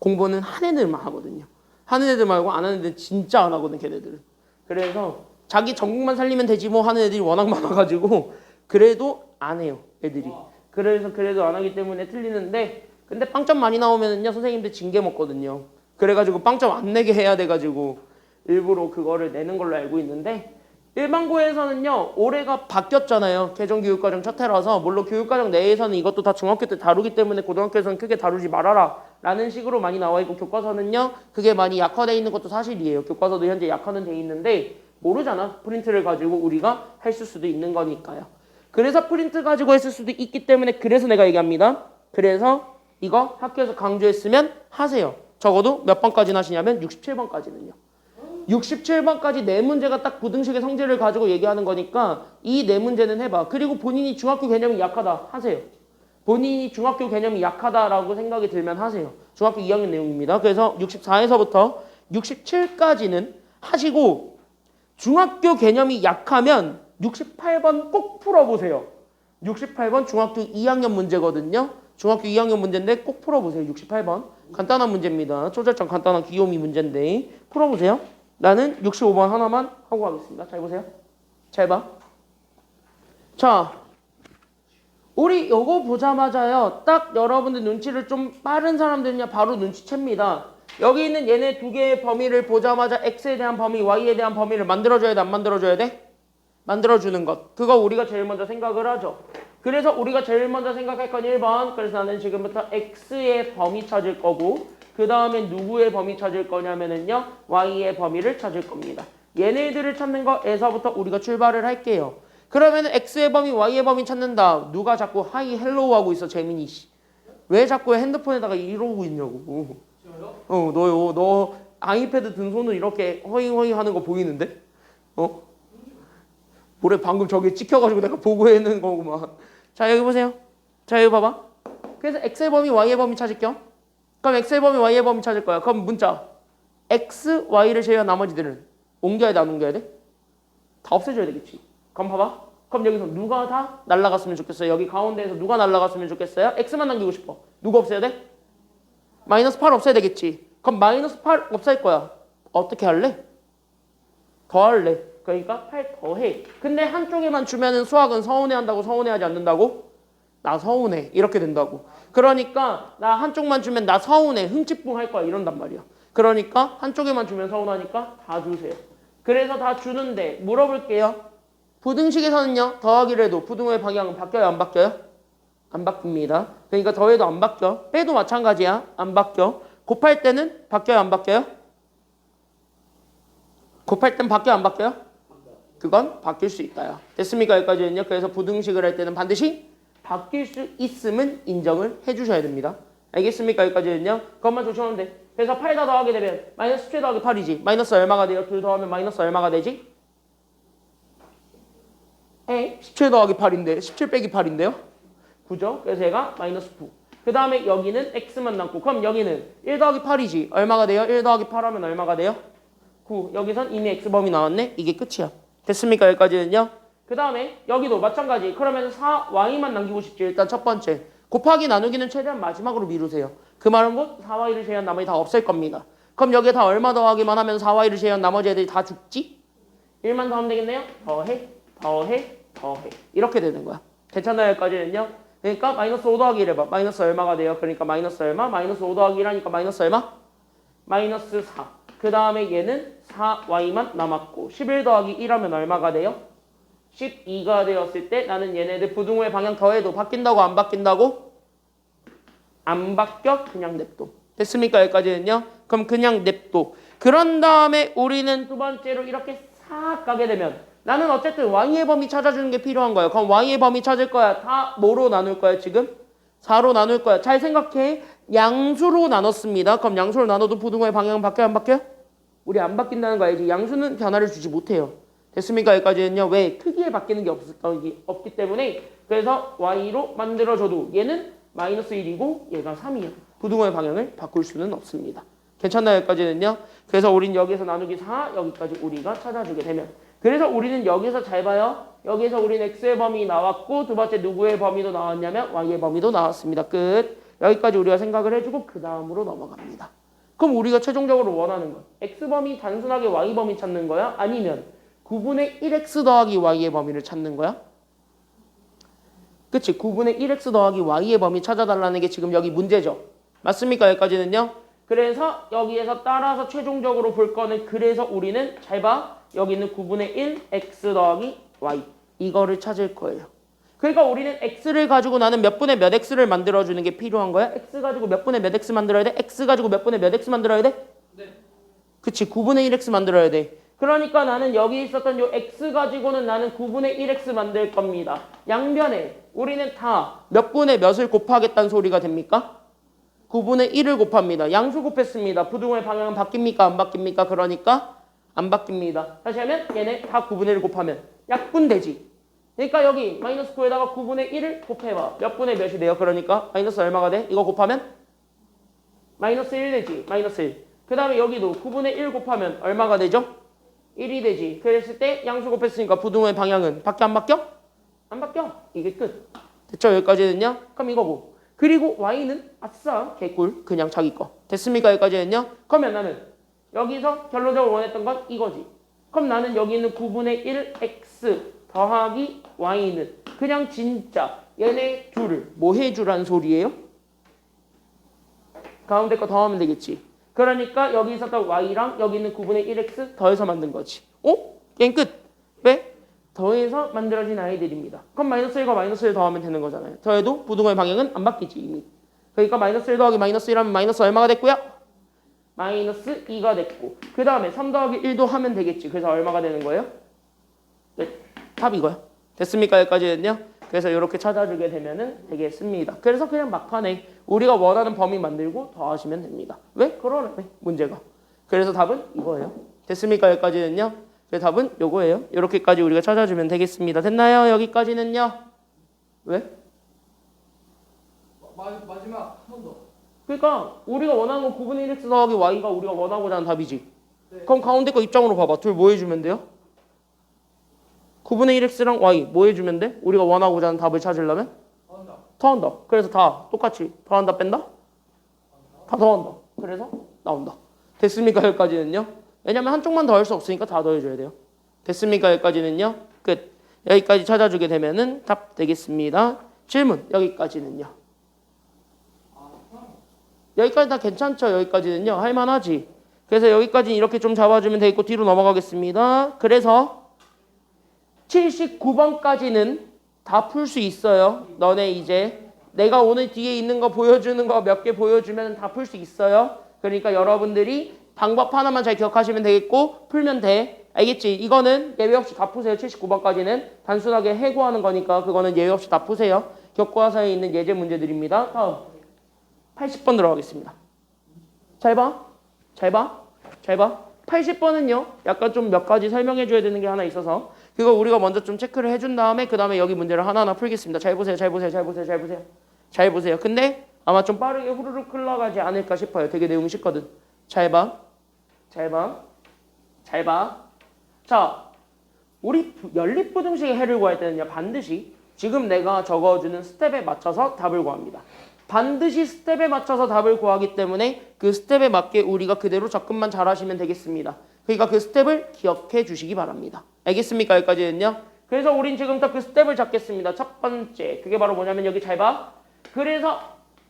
공부는 한 애들만 하거든요. 하는 애들 말고 안 하는 애들 진짜 안 하거든 걔네들은. 그래서 자기 전국만 살리면 되지 뭐 하는 애들이 워낙 많아가지고 그래도 안 해요 애들이. 그래서 그래도 안 하기 때문에 틀리는데 근데 빵점 많이 나오면은요 선생님들 징계 먹거든요. 그래가지고 빵점 안 내게 해야 돼가지고 일부러 그거를 내는 걸로 알고 있는데 일반고에서는요 올해가 바뀌었잖아요. 개정교육과정 첫 해라서 물론 교육과정 내에서는 이것도 다 중학교 때 다루기 때문에 고등학교에서는 크게 다루지 말아라 라는 식으로 많이 나와 있고 교과서는요 그게 많이 약화되어 있는 것도 사실이에요. 교과서도 현재 약화는 돼 있는데 모르잖아. 프린트를 가지고 우리가 했을 수도 있는 거니까요. 그래서 프린트 가지고 했을 수도 있기 때문에 그래서 내가 얘기합니다. 그래서 이거 학교에서 강조했으면 하세요. 적어도 몇 번까지는 하시냐면 67번까지는요. 67번까지 네 문제가 딱 부등식의 성질을 가지고 얘기하는 거니까 이 네 문제는 해봐. 그리고 본인이 중학교 개념이 약하다 하세요. 본인이 중학교 개념이 약하다라고 생각이 들면 하세요. 중학교 2학년 내용입니다. 그래서 64에서부터 67까지는 하시고 중학교 개념이 약하면 68번 꼭 풀어보세요. 68번 중학교 2학년 문제거든요. 중학교 2학년 문제인데 꼭 풀어보세요. 68번. 간단한 문제입니다. 초절정 간단한 귀요미 문제인데 풀어보세요. 나는 65번 하나만 하고 가겠습니다. 잘 보세요. 잘 봐. 자, 우리 요거 보자마자요. 딱 여러분들 눈치를 좀 빠른 사람들은요. 바로 눈치챕니다. 여기 있는 얘네 두 개의 범위를 보자마자 x에 대한 범위, y에 대한 범위를 만들어줘야 돼? 안 만들어줘야 돼? 만들어주는 것. 그거 우리가 제일 먼저 생각을 하죠. 그래서 우리가 제일 먼저 생각할 건 1번. 그래서 나는 지금부터 x의 범위 찾을 거고 그 다음에 누구의 범위 찾을 거냐면은요. y의 범위를 찾을 겁니다. 얘네들을 찾는 거에서부터 우리가 출발을 할게요. 그러면은 x의 범위, y의 범위 찾는다. 누가 자꾸 하이 헬로우 하고 있어, 재민이 씨. 왜 자꾸 핸드폰에다가 이러고 있냐고. 너요. 너 아이패드 든 손을 이렇게 허잉허잉 하는 거 보이는데? 뭐래 방금 저기 찍혀가지고 내가 보고 있는 거구만. 자, 여기 보세요. 자, 여기 봐봐. 그래서 x의 범위, y의 범위 찾을게요. 그럼 x의 범위, y의 범위 찾을 거야. 그럼 문자 x, y를 제외한 나머지들은 옮겨야 돼, 안 옮겨야 돼? 다 없애줘야 되겠지. 그럼 봐봐. 그럼 여기서 누가 다 날라갔으면 좋겠어요? 여기 가운데에서 누가 날라갔으면 좋겠어요? x만 남기고 싶어. 누가 없애야 돼? 마이너스 8 없애야 되겠지. 그럼 마이너스 8 없앨 거야. 어떻게 할래? 더할래. 그러니까 8 더해. 근데 한쪽에만 주면은 수학은 서운해한다고 서운해하지 않는다고? 나 서운해. 이렇게 된다고. 그러니까 나 한쪽만 주면 나 서운해. 흥칫뿡 할 거야. 이런단 말이야. 그러니까 한쪽에만 주면 서운하니까 다 주세요. 그래서 다 주는데 물어볼게요. 부등식에서는요. 더하기를 해도 부등호의 방향은 바뀌어요? 안 바뀌어요? 안 바뀝니다. 그러니까 더해도 안 바뀌어. 빼도 마찬가지야. 안 바뀌어. 곱할 때는 바뀌어요? 안 바뀌어요? 곱할 땐 바뀌어요? 안 바뀌어요? 그건 바뀔 수 있다요. 됐습니까? 여기까지는요. 그래서 부등식을 할 때는 반드시 바뀔 수 있음은 인정을 해주셔야 됩니다. 알겠습니까? 여기까지는요. 그것만 조심하면 돼. 그래서 8 다 더하게 되면 마이너스 17 더하기 8이지. 마이너스 얼마가 돼요? 2 더하면 마이너스 얼마가 되지? 17 더하기 8인데 17 빼기 8인데요. 9죠? 그래서 얘가 마이너스 9. 그 다음에 여기는 x만 남고 그럼 여기는 1 더하기 8이지. 얼마가 돼요? 1 더하기 8 하면 얼마가 돼요? 9. 여기선 이미 x범위 나왔네. 이게 끝이야. 됐습니까? 여기까지는요. 그 다음에 여기도 마찬가지. 그러면 4y만 남기고 싶지. 일단 첫 번째. 곱하기 나누기는 최대한 마지막으로 미루세요. 그 말은 곧 4y를 제외한 나머지 다 없앨 겁니다. 그럼 여기에 다 얼마 더하기만 하면 4y를 제외한 나머지 애들이 다 죽지? 1만 더하면 되겠네요. 더해, 더해, 더해. 이렇게 되는 거야. 괜찮아요? 여기까지는요. 그러니까 마이너스 5 더하기 1 해봐. 마이너스 얼마가 돼요? 그러니까 마이너스 얼마? 마이너스 5 더하기 1하니까 마이너스 얼마? 마이너스 4. 그 다음에 얘는 4y만 남았고 11 더하기 1하면 얼마가 돼요? 12가 되었을 때 나는 얘네들 부등호의 방향 더해도 바뀐다고 안 바뀐다고? 안 바뀌어? 그냥 냅둬. 됐습니까? 여기까지는요. 그럼 그냥 냅둬. 그런 다음에 우리는 두 번째로 이렇게 싹 가게 되면 나는 어쨌든 y의 범위 찾아주는 게 필요한 거예요. 그럼 y의 범위 찾을 거야. 다 뭐로 나눌 거야 지금? 4로 나눌 거야. 잘 생각해. 양수로 나눴습니다. 그럼 양수로 나눠도 부등호의 방향은 바뀌어요? 안 바뀌어요? 우리 안 바뀐다는 거 알지? 양수는 변화를 주지 못해요. 됐습니까? 여기까지는요. 왜? 크기에 바뀌는 게 없기 때문에 그래서 y로 만들어줘도 얘는 마이너스 1이고 얘가 3이야. 부등호의 방향을 바꿀 수는 없습니다. 괜찮나요? 여기까지는요. 그래서 우린 여기서 나누기 4 여기까지 우리가 찾아주게 되면 그래서 우리는 여기서 잘 봐요. 여기서 우린 x의 범위 나왔고 두 번째 누구의 범위도 나왔냐면 y의 범위도 나왔습니다. 끝. 여기까지 우리가 생각을 해주고 그 다음으로 넘어갑니다. 그럼 우리가 최종적으로 원하는 건 x범위 단순하게 y범위 찾는 거야? 아니면 9분의 1x 더하기 y의 범위를 찾는 거야? 그치? 9분의 1x 더하기 y의 범위 찾아달라는 게 지금 여기 문제죠. 맞습니까? 여기까지는요. 그래서 여기에서 따라서 최종적으로 볼 거는 그래서 우리는 잘 봐. 여기 있는 9분의 1 x 더하기 y 이거를 찾을 거예요. 그러니까 우리는 x를 가지고 나는 몇 분의 몇 x를 만들어주는 게 필요한 거야. x 가지고 몇 분의 몇 x 만들어야 돼? x 가지고 몇 분의 몇 x 만들어야 돼? 네. 그치 9분의 1x 만들어야 돼. 그러니까 나는 여기 있었던 요 x 가지고는 나는 9분의 1x 만들 겁니다. 양변에 우리는 다 몇 분의 몇을 곱하겠다는 소리가 됩니까? 9분의 1을 곱합니다. 양수 곱했습니다. 부등호의 방향은 바뀝니까? 안 바뀝니까? 그러니까 안 바뀝니다. 다시 하면 얘네 다 9분의 1 곱하면 약분되지. 그러니까 여기 마이너스 9에다가 9분의 1을 곱해봐. 몇 분의 몇이 돼요? 그러니까 마이너스 얼마가 돼? 이거 곱하면 마이너스 1 되지. 마이너스 1. 그 다음에 여기도 9분의 1 곱하면 얼마가 되죠? 1이 되지. 그랬을 때 양수 곱했으니까 부등호의 방향은 바뀌어 안 바뀌어? 안 바뀌어. 이게 끝. 됐죠? 여기까지는요? 그럼 이거고. 그리고 y는 아싸 개꿀 그냥 자기 거. 됐습니까? 여기까지는요? 그러면 나는 여기서 결론적으로 원했던 건 이거지. 그럼 나는 여기 있는 9분의 1 x 더하기 y는 그냥 진짜 얘네 둘을 뭐 해주란 소리예요? 가운데 거 더하면 되겠지. 그러니까 여기 있었던 y랑 여기 있는 9분의 1x 더해서 만든 거지. 게임 끝. 왜? 더해서 만들어진 아이들입니다. 그럼 마이너스 1과 마이너스 1 더하면 되는 거잖아요. 더해도 부등호의 방향은 안 바뀌지 이미. 그러니까 마이너스 1 더하기 마이너스 1하면 마이너스 얼마가 됐고요? 마이너스 2가 됐고 그 다음에 3 더하기 1도 하면 되겠지. 그래서 얼마가 되는 거예요? 네, 답 이거야. 됐습니까? 여기까지는요. 그래서 이렇게 찾아주게 되면은 되겠습니다. 그래서 그냥 막판에 우리가 원하는 범위 만들고 더하시면 됩니다. 왜? 그러네 문제가. 그래서 답은 이거예요. 됐습니까? 여기까지는요. 그 답은 요거예요. 이렇게까지 우리가 찾아주면 되겠습니다. 됐나요? 여기까지는요. 왜? 마지막 한 번 더. 그러니까 우리가 원하는 건 9분의 1x 더하기 y가 우리가 원하고자 하는 답이지. 네. 그럼 가운데 거 입장으로 봐봐. 둘 뭐 해주면 돼요? 9분의 1x랑 y 뭐 해주면 돼? 우리가 원하고자 하는 답을 찾으려면? 더한다. 더한다. 그래서 다 똑같이 더한다 뺀다? 다 더한다. 그래서 나온다. 됐습니까? 여기까지는요. 왜냐면 한쪽만 더할 수 없으니까 다 더해줘야 돼요. 됐습니까? 여기까지는요. 끝. 여기까지 찾아주게 되면은 답 되겠습니다. 질문 여기까지는요. 여기까지 다 괜찮죠? 여기까지는요. 할만하지. 그래서 여기까지 이렇게 좀 잡아주면 되겠고 뒤로 넘어가겠습니다. 그래서 79번까지는 다 풀 수 있어요. 너네 이제 내가 오늘 뒤에 있는 거 보여주는 거 몇 개 보여주면 다 풀 수 있어요. 그러니까 여러분들이 방법 하나만 잘 기억하시면 되겠고 풀면 돼. 알겠지? 이거는 예외 없이 다 푸세요. 79번까지는 단순하게 해고하는 거니까 그거는 예외 없이 다 푸세요. 교과서에 있는 예제 문제들입니다. 다음 80번 들어가겠습니다. 잘 봐. 잘 봐. 잘 봐. 80번은요. 약간 좀 몇 가지 설명해 줘야 되는 게 하나 있어서 그거 우리가 먼저 좀 체크를 해준 다음에 그 다음에 여기 문제를 하나하나 풀겠습니다. 잘 보세요. 잘 보세요. 잘 보세요. 잘 보세요. 잘 보세요. 근데 아마 좀 빠르게 후루룩 흘러가지 않을까 싶어요. 되게 내용이 쉽거든. 잘 봐. 잘 봐. 잘 봐. 자, 우리 연립부등식의 해를 구할 때는요. 반드시 지금 내가 적어주는 스텝에 맞춰서 답을 구합니다. 반드시 스텝에 맞춰서 답을 구하기 때문에 그 스텝에 맞게 우리가 그대로 접근만 잘 하시면 되겠습니다. 그러니까 그 스텝을 기억해 주시기 바랍니다. 알겠습니까? 여기까지는요. 그래서 우린 지금부터 그 스텝을 잡겠습니다. 첫 번째. 그게 바로 뭐냐면 여기 잘 봐. 그래서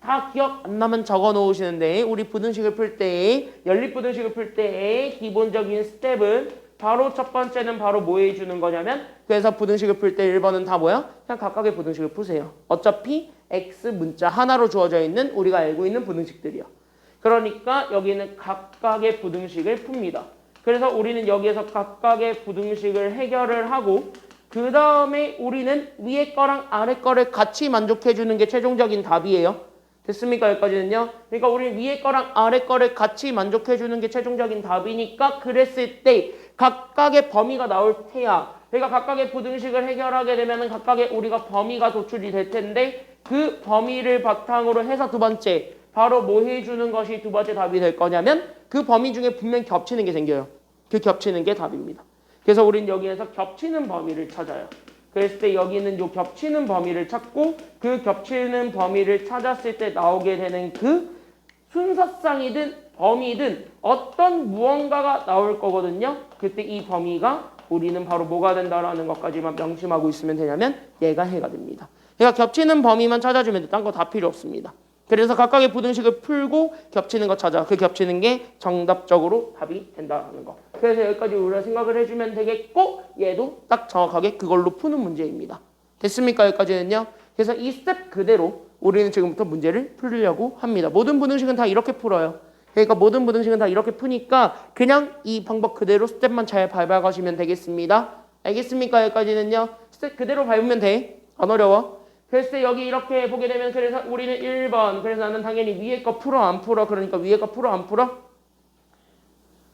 다 기억 안 나면 적어 놓으시는데 우리 부등식을 풀 때, 연립부등식을 풀 때의 기본적인 스텝은 바로 첫 번째는 바로 뭐 해주는 거냐면 그래서 부등식을 풀 때 1번은 다 뭐야? 그냥 각각의 부등식을 푸세요. 어차피 x 문자 하나로 주어져 있는 우리가 알고 있는 부등식들이요. 그러니까 여기는 각각의 부등식을 풉니다. 그래서 우리는 여기에서 각각의 부등식을 해결을 하고 그 다음에 우리는 위에 거랑 아래 거를 같이 만족해 주는 게 최종적인 답이에요. 됐습니까? 여기까지는요. 그러니까 우리 위에 거랑 아래 거를 같이 만족해 주는 게 최종적인 답이니까 그랬을 때 각각의 범위가 나올 테야. 그러니까 각각의 부등식을 해결하게 되면 각각의 우리가 범위가 도출이 될 텐데 그 범위를 바탕으로 해서 두 번째 바로 뭐 해주는 것이 두 번째 답이 될 거냐면 그 범위 중에 분명 겹치는 게 생겨요. 그 겹치는 게 답입니다. 그래서 우린 여기에서 겹치는 범위를 찾아요. 그랬을 때 여기는 요 겹치는 범위를 찾고 그 겹치는 범위를 찾았을 때 나오게 되는 그 순서상이든 범위든 어떤 무언가가 나올 거거든요. 그때 이 범위가 우리는 바로 뭐가 된다라는 것까지만 명심하고 있으면 되냐면 얘가 해가 됩니다. 그러니까 겹치는 범위만 찾아주면 돼. 딴 거 다 필요 없습니다. 그래서 각각의 부등식을 풀고 겹치는 거 찾아. 그 겹치는 게 정답적으로 답이 된다는 거. 그래서 여기까지 우리가 생각을 해주면 되겠고 얘도 딱 정확하게 그걸로 푸는 문제입니다. 됐습니까? 여기까지는요. 그래서 이 스텝 그대로 우리는 지금부터 문제를 풀려고 합니다. 모든 부등식은 다 이렇게 풀어요. 그러니까 모든 부등식은 다 이렇게 푸니까 그냥 이 방법 그대로 스텝만 잘 밟아가시면 되겠습니다. 알겠습니까? 여기까지는요. 스텝 그대로 밟으면 돼. 안 어려워. 그래서 여기 이렇게 보게 되면 그래서 우리는 1번 그래서 나는 당연히 위에 거 풀어 안 풀어 그러니까 위에 거 풀어 안 풀어?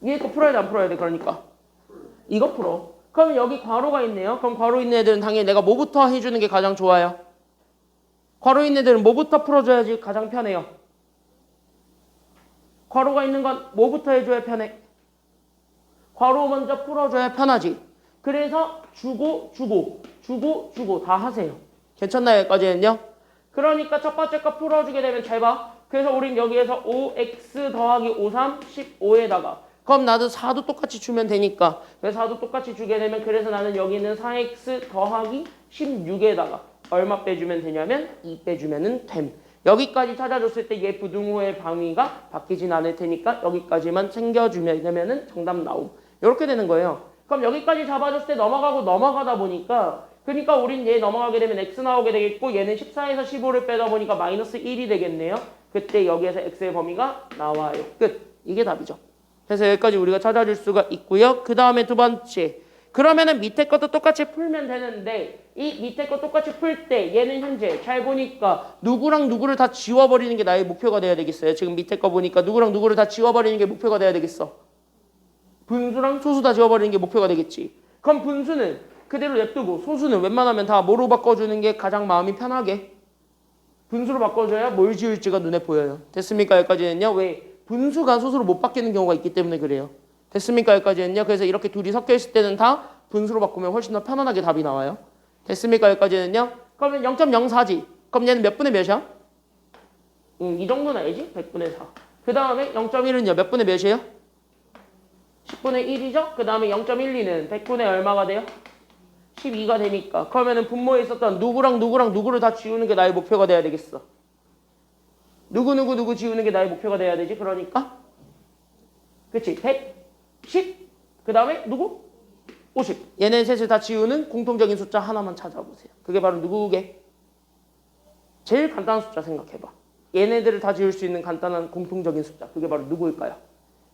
위에 거 풀어야 돼 안 풀어야 돼 그러니까 이거 풀어. 그럼 여기 괄호가 있네요. 그럼 괄호 있는 애들은 당연히 내가 뭐부터 해주는 게 가장 좋아요? 괄호 있는 애들은 뭐부터 풀어줘야지 가장 편해요? 괄호가 있는 건 뭐부터 해줘야 편해? 괄호 먼저 풀어줘야 편하지. 그래서 주고 다 하세요. 괜찮나요? 여기까지는요? 그러니까 첫 번째 거 풀어주게 되면 잘 봐. 그래서 우린 여기에서 5x 더하기 5, 3, 15에다가 그럼 나도 4도 똑같이 주면 되니까 그래서 4도 똑같이 주게 되면 그래서 나는 여기는 4x 더하기 16에다가 얼마 빼주면 되냐면 2 빼주면은 됨. 여기까지 찾아줬을 때 얘 부등호의 방위가 바뀌진 않을 테니까 여기까지만 챙겨주면 되면은 정답 나옴. 이렇게 되는 거예요. 그럼 여기까지 잡아줬을 때 넘어가다 보니까 그러니까 우린 얘 넘어가게 되면 x 나오게 되겠고 얘는 14에서 15를 빼다 보니까 마이너스 1이 되겠네요. 그때 여기에서 x의 범위가 나와요. 끝. 이게 답이죠. 그래서 여기까지 우리가 찾아줄 수가 있고요. 그 다음에 두 번째. 그러면은 밑에 것도 똑같이 풀면 되는데 이 밑에 거 똑같이 풀 때 얘는 현재 잘 보니까 누구랑 누구를 다 지워버리는 게 나의 목표가 돼야 되겠어요. 지금 밑에 거 보니까 누구랑 누구를 다 지워버리는 게 목표가 돼야 되겠어. 분수랑 소수 다 지워버리는 게 목표가 되겠지. 그럼 분수는 그대로 냅두고 소수는 웬만하면 다 뭐로 바꿔주는 게 가장 마음이 편하게? 분수로 바꿔줘야 뭘 지울지가 눈에 보여요. 됐습니까? 여기까지는요. 왜? 분수가 소수로 못 바뀌는 경우가 있기 때문에 그래요. 됐습니까? 여기까지는요. 그래서 이렇게 둘이 섞여 있을 때는 다 분수로 바꾸면 훨씬 더 편안하게 답이 나와요. 됐습니까? 여기까지는요. 그러면 0.04지. 그럼 얘는 몇 분의 몇이야? 이 정도는 알지? 100분의 4. 그 다음에 0.1은요. 몇 분의 몇이에요? 10분의 1이죠? 그 다음에 0.12는 100분의 얼마가 돼요? 12가 되니까 그러면은 분모에 있었던 누구랑 누구를 다 지우는 게 나의 목표가 돼야 되겠어. 누구 지우는 게 나의 목표가 돼야 되지. 그러니까 그치 110 그 다음에 누구? 50 얘네 셋을 다 지우는 공통적인 숫자 하나만 찾아보세요. 그게 바로 누구게? 제일 간단한 숫자 생각해봐. 얘네들을 다 지울 수 있는 간단한 공통적인 숫자 그게 바로 누구일까요?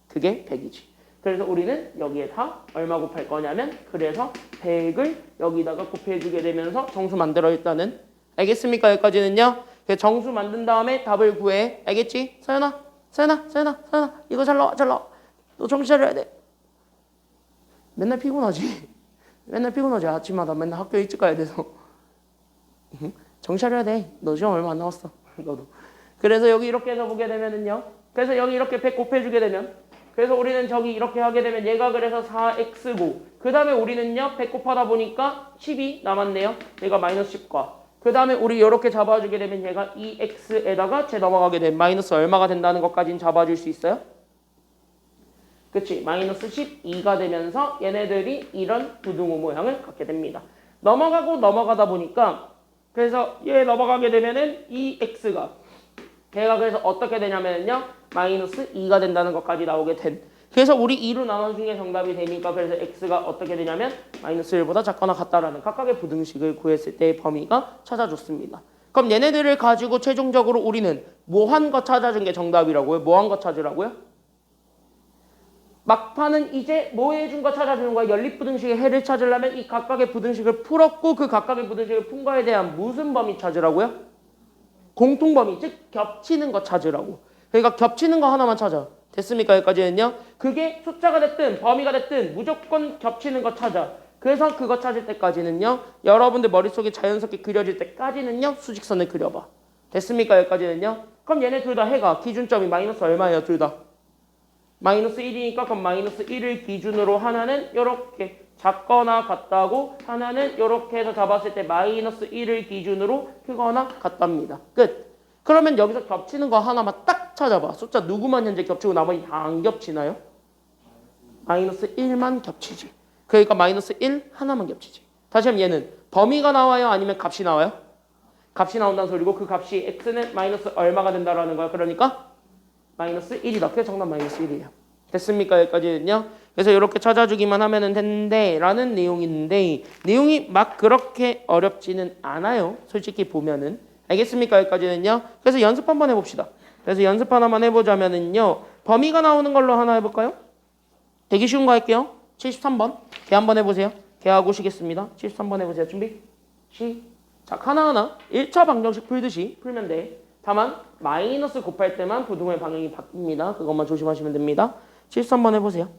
그게 100이지. 그래서 우리는 여기에 다 얼마 곱할 거냐면 그래서 100을 여기다가 곱해주게 되면서 정수 만들어 일단은. 알겠습니까? 여기까지는요. 정수 만든 다음에 답을 구해. 알겠지? 서연아 이거 잘 나와 너 정신 차려야 돼. 맨날 피곤하지? 아침마다 맨날 학교 일찍 가야 돼서 정신 차려야 돼. 너 시험 얼마 안 남았어. 너도. 그래서 여기 이렇게 해서 보게 되면은요. 그래서 여기 이렇게 100 곱해주게 되면 그래서 우리는 저기 이렇게 하게 되면 얘가 그래서 4x고 그 다음에 우리는요 100 곱하다 보니까 10이 남았네요. 얘가 마이너스 10과 그 다음에 우리 이렇게 잡아주게 되면 얘가 2x에다가 제 넘어가게 되면 마이너스 얼마가 된다는 것까지는 잡아줄 수 있어요? 그치? 마이너스 12가 되면서 얘네들이 이런 부등호 모양을 갖게 됩니다. 넘어가다 보니까 그래서 얘 넘어가게 되면은 2x가 걔가 그래서 어떻게 되냐면요 마이너스 2가 된다는 것까지 나오게 된. 그래서 우리 2로 나눠준 게 정답이 되니까 그래서 x가 어떻게 되냐면 마이너스 1보다 작거나 같다라는 각각의 부등식을 구했을 때의 범위가 찾아줬습니다. 그럼 얘네들을 가지고 최종적으로 우리는 뭐 한 거 찾아준 게 정답이라고요? 뭐 한 거 찾으라고요? 막판은 이제 뭐 해준 거 찾아주는 거야? 연립부등식의 해를 찾으려면 이 각각의 부등식을 풀었고 그 각각의 부등식을 푼 거에 대한 무슨 범위 찾으라고요? 공통범위, 즉 겹치는 거 찾으라고. 그러니까 겹치는 거 하나만 찾아. 됐습니까? 여기까지는요. 그게 숫자가 됐든 범위가 됐든 무조건 겹치는 거 찾아. 그래서 그거 찾을 때까지는요. 여러분들 머릿속에 자연스럽게 그려질 때까지는요. 수직선을 그려봐. 됐습니까? 여기까지는요. 그럼 얘네 둘 다 해가 기준점이 마이너스 얼마예요? 둘 다. 마이너스 1이니까 그럼 마이너스 1을 기준으로 하나는 이렇게 작거나 같다고 하나는 이렇게 해서 잡았을 때 마이너스 1을 기준으로 크거나 같답니다. 끝. 그러면 여기서 겹치는 거 하나만 딱 찾아봐. 숫자 누구만 현재 겹치고 나머지 다 안 겹치나요? 마이너스 1만 겹치지. 그러니까 마이너스 1 하나만 겹치지. 다시 하면 얘는 범위가 나와요? 아니면 값이 나와요? 값이 나온다는 소리고 그 값이 x는 마이너스 얼마가 된다라는 거야. 그러니까 마이너스 1이다. 그게 정답 마이너스 1이에요. 됐습니까? 여기까지는요. 그래서 이렇게 찾아주기만 하면 되는데 라는 내용인데 내용이 막 그렇게 어렵지는 않아요. 솔직히 보면은. 알겠습니까? 여기까지는요. 그래서 연습 한번 해봅시다. 그래서 연습 하나만 해보자면은요. 범위가 나오는 걸로 하나 해볼까요? 되게 쉬운 거 할게요. 73번. 걔 한번 해보세요. 걔 하고 오시겠습니다. 73번 해보세요. 준비. 시작. 하나하나 1차 방정식 풀듯이 풀면 돼. 다만 마이너스 곱할 때만 부등호의 방향이 바뀝니다. 그것만 조심하시면 됩니다. 73번 해보세요.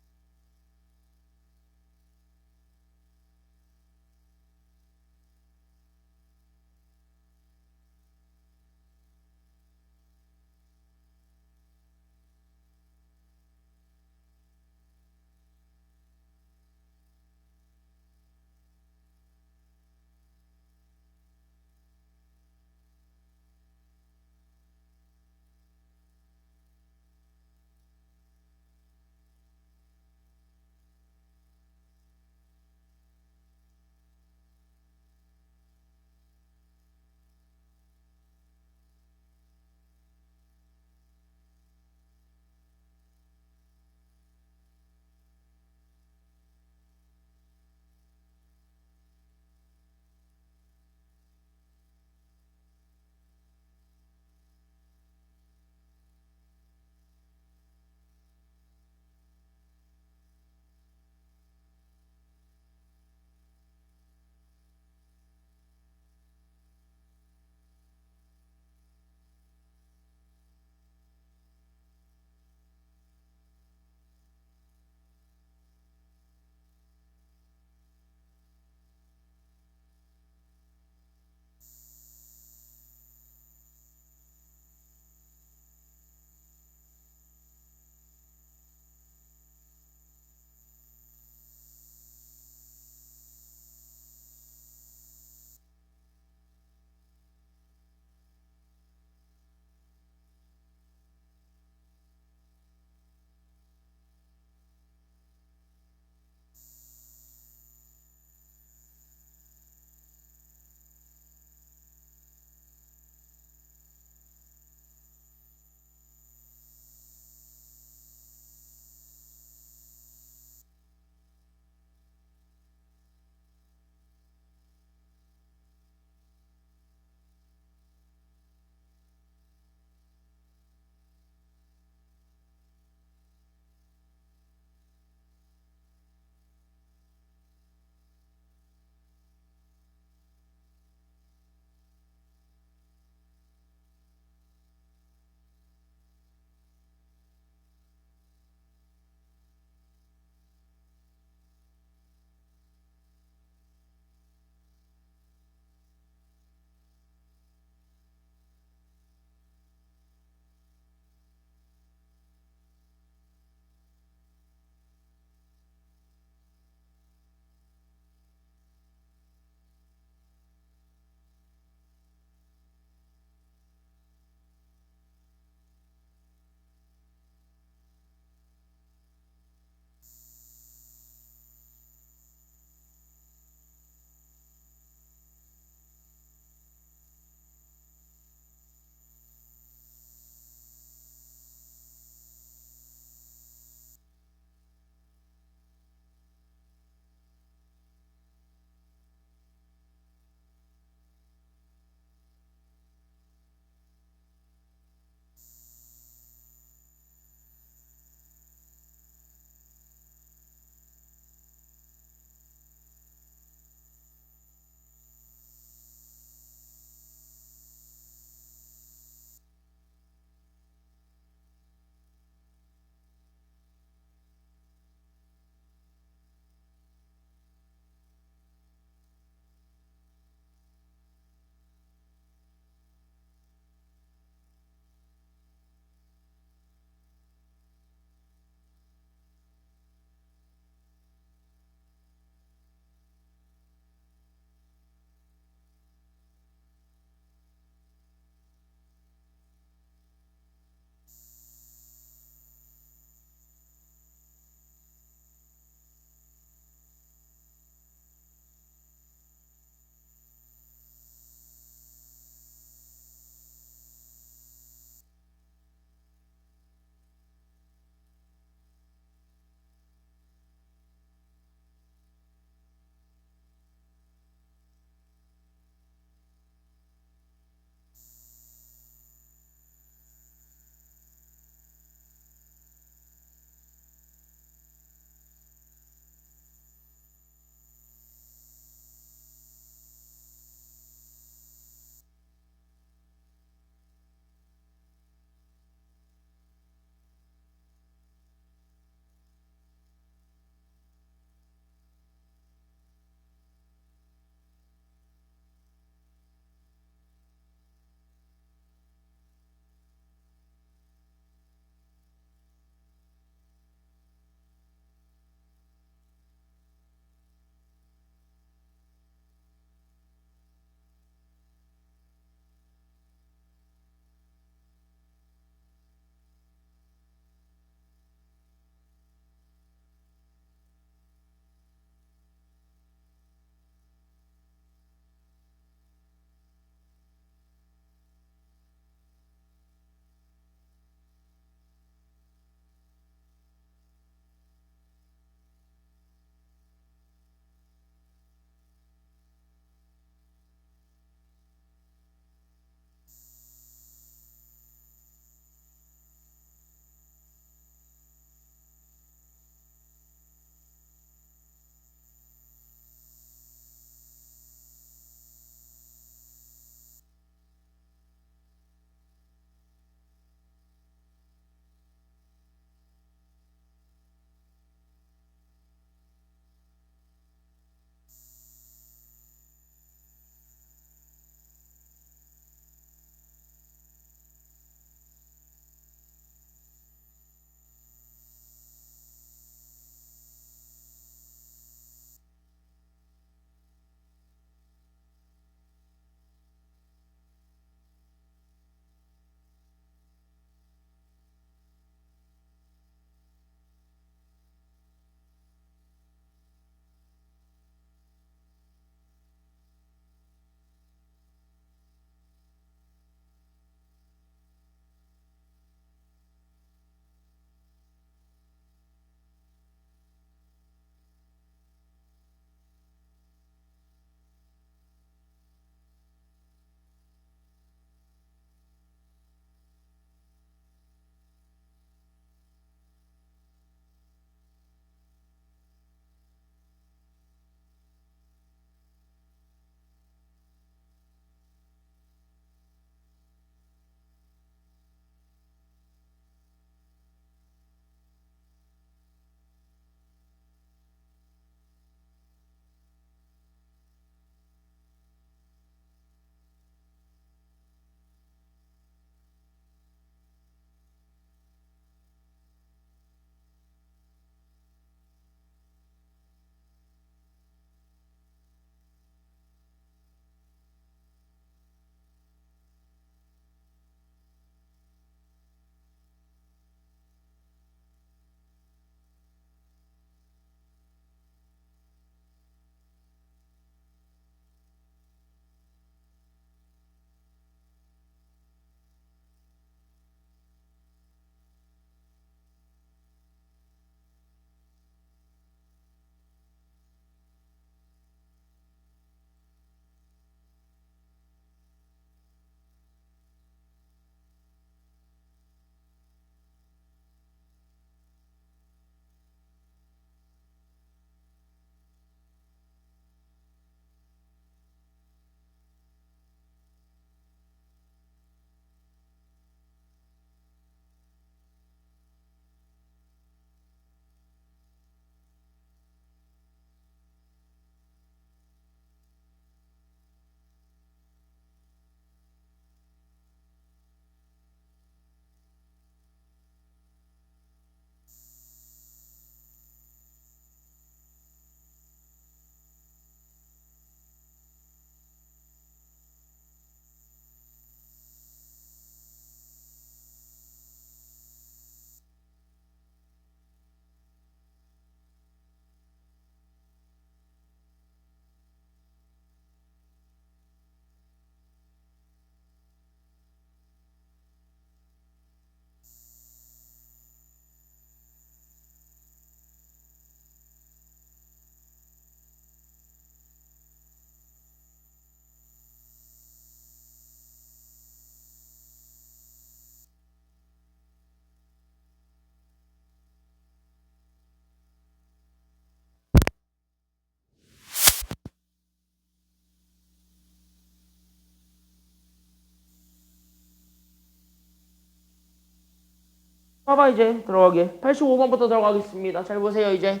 봐봐 이제 들어가게. 85번부터 들어가겠습니다. 잘 보세요 이제.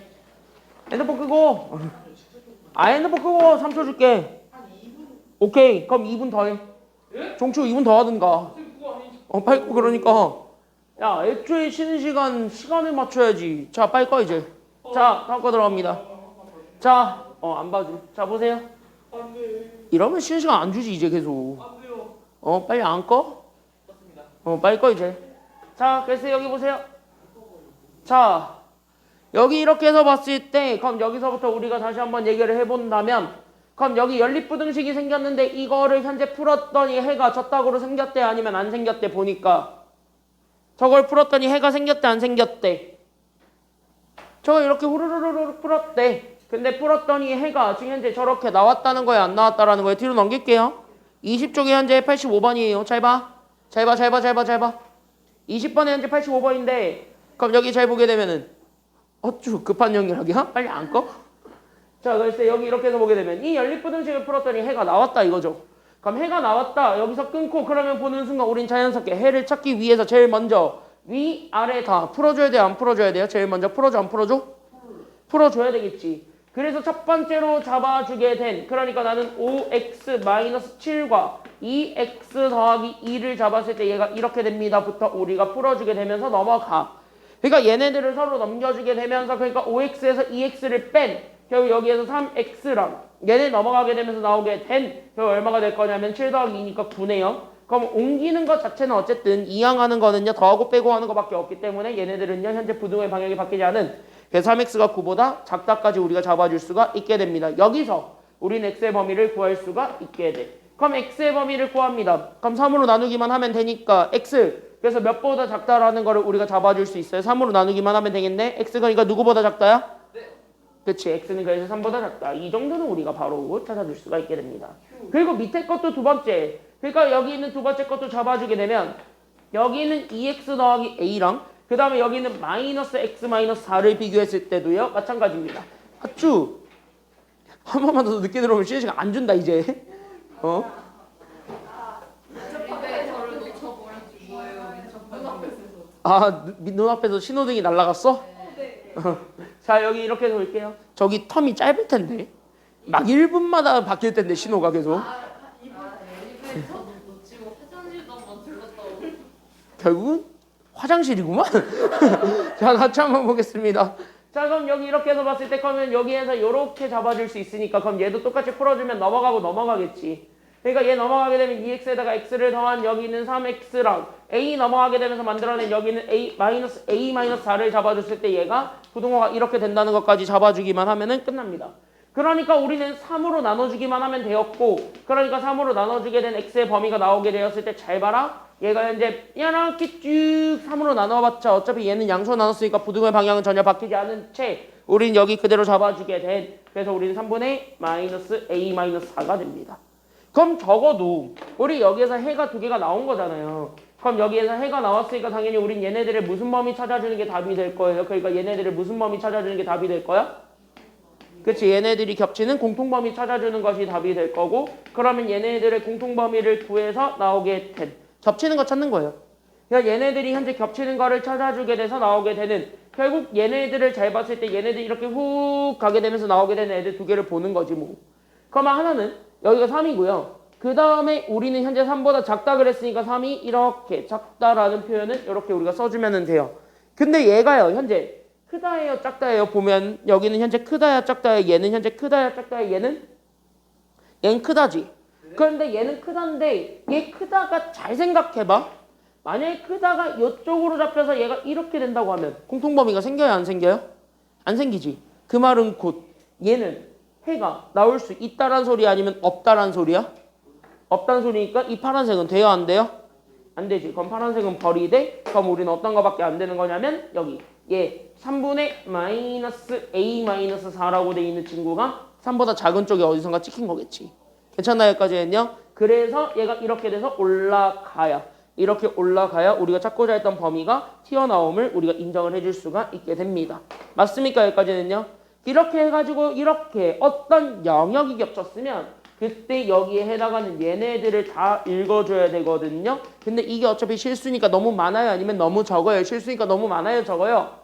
핸드폰 끄고. 핸드폰 끄고 3초 줄게. 오케이. 그럼 2분 더 해. 종초 2분 더 하든가. 빨리 꺼 그러니까. 야 애초에 쉬는 시간을 맞춰야지. 자 빨리 꺼 이제. 자 다음 거 들어갑니다. 자 안 봐줘. 자 보세요. 이러면 쉬는 시간 안 주지 이제 계속. 빨리 안 꺼? 빨리 꺼 이제. 자 그래서 여기 보세요. 자 여기 이렇게 해서 봤을 때 그럼 여기서부터 우리가 다시 한번 얘기를 해본다면 그럼 여기 연립부등식이 생겼는데 이거를 현재 풀었더니 해가 저따구로 생겼대 아니면 안 생겼대 보니까 저걸 풀었더니 해가 생겼대 안 생겼대. 저거 이렇게 후루루루 풀었대. 근데 풀었더니 해가 지금 현재 저렇게 나왔다는 거예요 안 나왔다라는 거예요. 뒤로 넘길게요. 20쪽에 현재 85번이에요. 잘 봐. 20번에 현재 85번인데 그럼 여기 잘 보게 되면은 어쭈 급한 연결하기야? 빨리 안 꺼? 자 그래서 여기 이렇게 해서 보게 되면 이 연립부등식을 풀었더니 해가 나왔다 이거죠. 그럼 해가 나왔다 여기서 끊고 그러면 보는 순간 우린 자연스럽게 해를 찾기 위해서 제일 먼저 위 아래 다 풀어줘야 돼요 안 풀어줘야 돼요? 제일 먼저 풀어줘 안 풀어줘? 풀어줘야 되겠지. 그래서 첫 번째로 잡아주게 된 그러니까 나는 5x-7과 2x 더하기 2를 잡았을 때 얘가 이렇게 됩니다 부터 우리가 풀어주게 되면서 넘어가. 그러니까 얘네들을 서로 넘겨주게 되면서 그러니까 5x에서 2x를 뺀 결국 여기에서 3x랑 얘네 넘어가게 되면서 나오게 된 결국 얼마가 될 거냐면 7 더하기 2니까 9네요. 그럼 옮기는 것 자체는 어쨌든 이항하는 거는요 더하고 빼고 하는 것밖에 없기 때문에 얘네들은요 현재 부등호의 방향이 바뀌지 않은 그래서 3x가 9보다 작다까지 우리가 잡아줄 수가 있게 됩니다. 여기서 우린 x의 범위를 구할 수가 있게 돼. 그럼 x의 범위를 구합니다. 그럼 3으로 나누기만 하면 되니까 x 그래서 몇 보다 작다라는 거를 우리가 잡아줄 수 있어요. 3으로 나누기만 하면 되겠네. x가 그러니까 누구보다 작다야? 그치 x는 그래서 3보다 작다. 이 정도는 우리가 바로 찾아줄 수가 있게 됩니다. 그리고 밑에 것도 두 번째 그러니까 여기 있는 두 번째 것도 잡아주게 되면 여기는 2x 더하기 a랑 그 다음에 여기는 마이너스 x 마이너스 4를 비교했을 때도요 마찬가지입니다. 아쭈 한 번만 더 늦게 들어오면 쉬는 시간 안 준다 이제. 눈앞에서 신호등이 날아갔어? 자 여기 이렇게 해서 볼게요. 저기 텀이 짧을 텐데 막 1분마다 바뀔 텐데 신호가 계속. 결국은 화장실이구만. 자 같이 한번 보겠습니다. 자 그럼 여기 이렇게 해서 봤을 때 그러면 여기에서 이렇게 잡아줄 수 있으니까 그럼 얘도 똑같이 풀어주면 넘어가겠지. 그러니까 얘 넘어가게 되면 2x에다가 x를 더한 여기 있는 3x랑 a 넘어가게 되면서 만들어낸 여기는 a 마이너스 4를 잡아줬을 때 얘가 부등호가 이렇게 된다는 것까지 잡아주기만 하면은 끝납니다. 그러니까 우리는 3으로 나눠주기만 하면 되었고 그러니까 3으로 나눠주게 된 x의 범위가 나오게 되었을 때 잘 봐라. 얘가 현재 이렇게 쭉 3으로 나눠봤자 어차피 얘는 양수로 나눴으니까 부등호의 방향은 전혀 바뀌지 않은 채 우린 여기 그대로 잡아주게 된 그래서 우리는 3분의 마이너스 a 마이너스 4가 됩니다. 그럼 적어도 우리 여기에서 해가 두 개가 나온 거잖아요. 그럼 여기에서 해가 나왔으니까 당연히 우린 얘네들의 무슨 범위 찾아주는 게 답이 될 거예요. 그러니까 얘네들의 무슨 범위 찾아주는 게 답이 될 거야? 그치 얘네들이 겹치는 공통범위 찾아주는 것이 답이 될 거고 그러면 얘네들의 공통범위를 구해서 나오게 된 겹치는 거 찾는 거예요. 그러니까 얘네들이 현재 겹치는 거를 찾아주게 돼서 나오게 되는 결국 얘네들을 잘 봤을 때 얘네들이 이렇게 훅 가게 되면서 나오게 되는 애들 두 개를 보는 거지 뭐. 그러면 하나는 여기가 3이고요. 그 다음에 우리는 현재 3보다 작다 그랬으니까 3이 이렇게 작다라는 표현을 이렇게 우리가 써주면 돼요. 근데 얘가요 현재 크다예요 작다예요 보면 여기는 현재 크다야 작다예요. 얘는 현재 크다야 작다예요. 얘는 크다지. 그런데 얘는 크다인데 얘 크다가 잘 생각해봐. 만약에 크다가 이쪽으로 잡혀서 얘가 이렇게 된다고 하면 공통범위가 생겨요 안 생겨요? 안 생기지. 그 말은 곧 얘는 해가 나올 수 있다란 소리 아니면 없다란 소리야? 없다는 소리니까 이 파란색은 돼요 안 돼요? 안 되지. 그럼 파란색은 버리되 그럼 우리는 어떤 거밖에 안 되는 거냐면 여기 얘 3분의 마이너스 a 마이너스 4라고 돼 있는 친구가 3보다 작은 쪽에 어디선가 찍힌 거겠지. 괜찮나요 여기까지는요? 그래서 얘가 이렇게 돼서 이렇게 올라가야 우리가 찾고자 했던 범위가 튀어나옴을 우리가 인정을 해줄 수가 있게 됩니다. 맞습니까 여기까지는요? 이렇게 해가지고 이렇게 어떤 영역이 겹쳤으면 그 그때 여기에 해당하는 얘네들을 다 읽어줘야 되거든요. 근데 이게 어차피 실수니까 너무 많아요? 아니면 너무 적어요? 실수니까 너무 많아요? 적어요?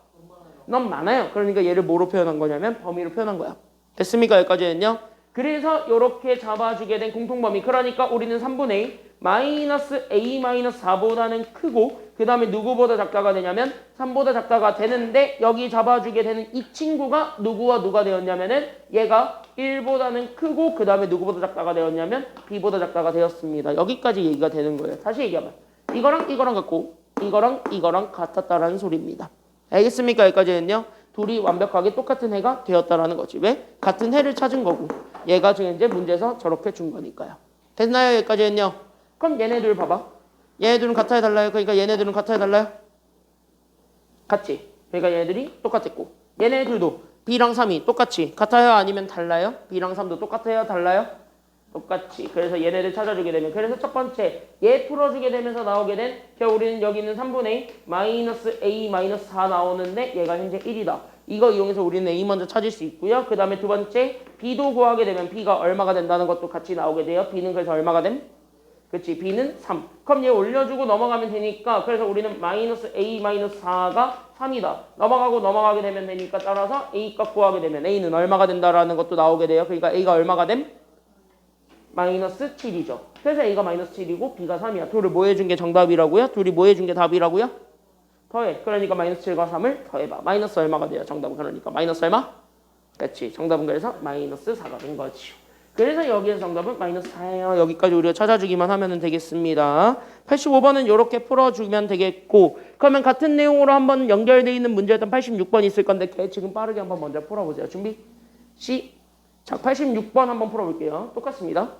너무 많아요. 그러니까 얘를 뭐로 표현한 거냐면 범위로 표현한 거야. 됐습니까? 여기까지는요. 그래서 이렇게 잡아주게 된 공통범위. 그러니까 우리는 3분의 마이너스 a 마이너스 4보다는 크고 그 다음에 누구보다 작다가 되냐면 3보다 작다가 되는데 여기 잡아주게 되는 이 친구가 누구와 누가 되었냐면은 얘가 1보다는 크고 그 다음에 누구보다 작다가 되었냐면 b보다 작다가 되었습니다. 여기까지 얘기가 되는 거예요. 다시 얘기하면 이거랑 이거랑 같고 이거랑 같았다라는 소리입니다. 알겠습니까? 여기까지는요. 둘이 완벽하게 똑같은 해가 되었다라는 거지. 왜? 같은 해를 찾은 거고 얘가 지금 이제 문제에서 저렇게 준 거니까요. 됐나요? 여기까지는요. 그럼 얘네들 봐봐. 얘네들은 같아야 달라요. 그러니까 얘네들은 같아야 달라요. 같지. 그러니까 얘네들이 똑같았고 얘네들도 B랑 3이 똑같이 같아요? 아니면 달라요? B랑 3도 똑같아요? 달라요? 똑같이. 그래서 얘네들 찾아주게 되면 그래서 첫 번째 얘 풀어주게 되면서 나오게 된 우리는 여기 있는 3분의 마이너스 a 마이너스 4 나오는데 얘가 현재 1이다. 이거 이용해서 우리는 a 먼저 찾을 수 있고요. 그 다음에 두 번째 b도 구하게 되면 b가 얼마가 된다는 것도 같이 나오게 돼요. b는 그래서 얼마가 됨? 그치. b는 3. 그럼 얘 올려주고 넘어가면 되니까 그래서 우리는 마이너스 a 마이너스 4가 3이다. 넘어가고 넘어가게 되면 되니까 따라서 a 값 구하게 되면 a는 얼마가 된다라는 것도 나오게 돼요. 그러니까 a가 얼마가 됨? 마이너스 7이죠. 그래서 a가 마이너스 7이고 b가 3이야. 둘을 뭐 해준 게 정답이라고요? 둘이 뭐 해준 게 답이라고요? 더해. 그러니까 마이너스 7과 3을 더해봐. 마이너스 얼마가 돼요? 정답은 그러니까 마이너스 얼마? 그렇지. 정답은 그래서 마이너스 4가 된 거지요. 그래서 여기에서 정답은 마이너스 4예요. 여기까지 우리가 찾아주기만 하면 되겠습니다. 85번은 이렇게 풀어주면 되겠고 그러면 같은 내용으로 한번 연결되어 있는 문제였던 86번 있을 건데 걔 지금 빠르게 한번 먼저 풀어보세요. 준비? 자, 86번 한번 풀어볼게요. 똑같습니다.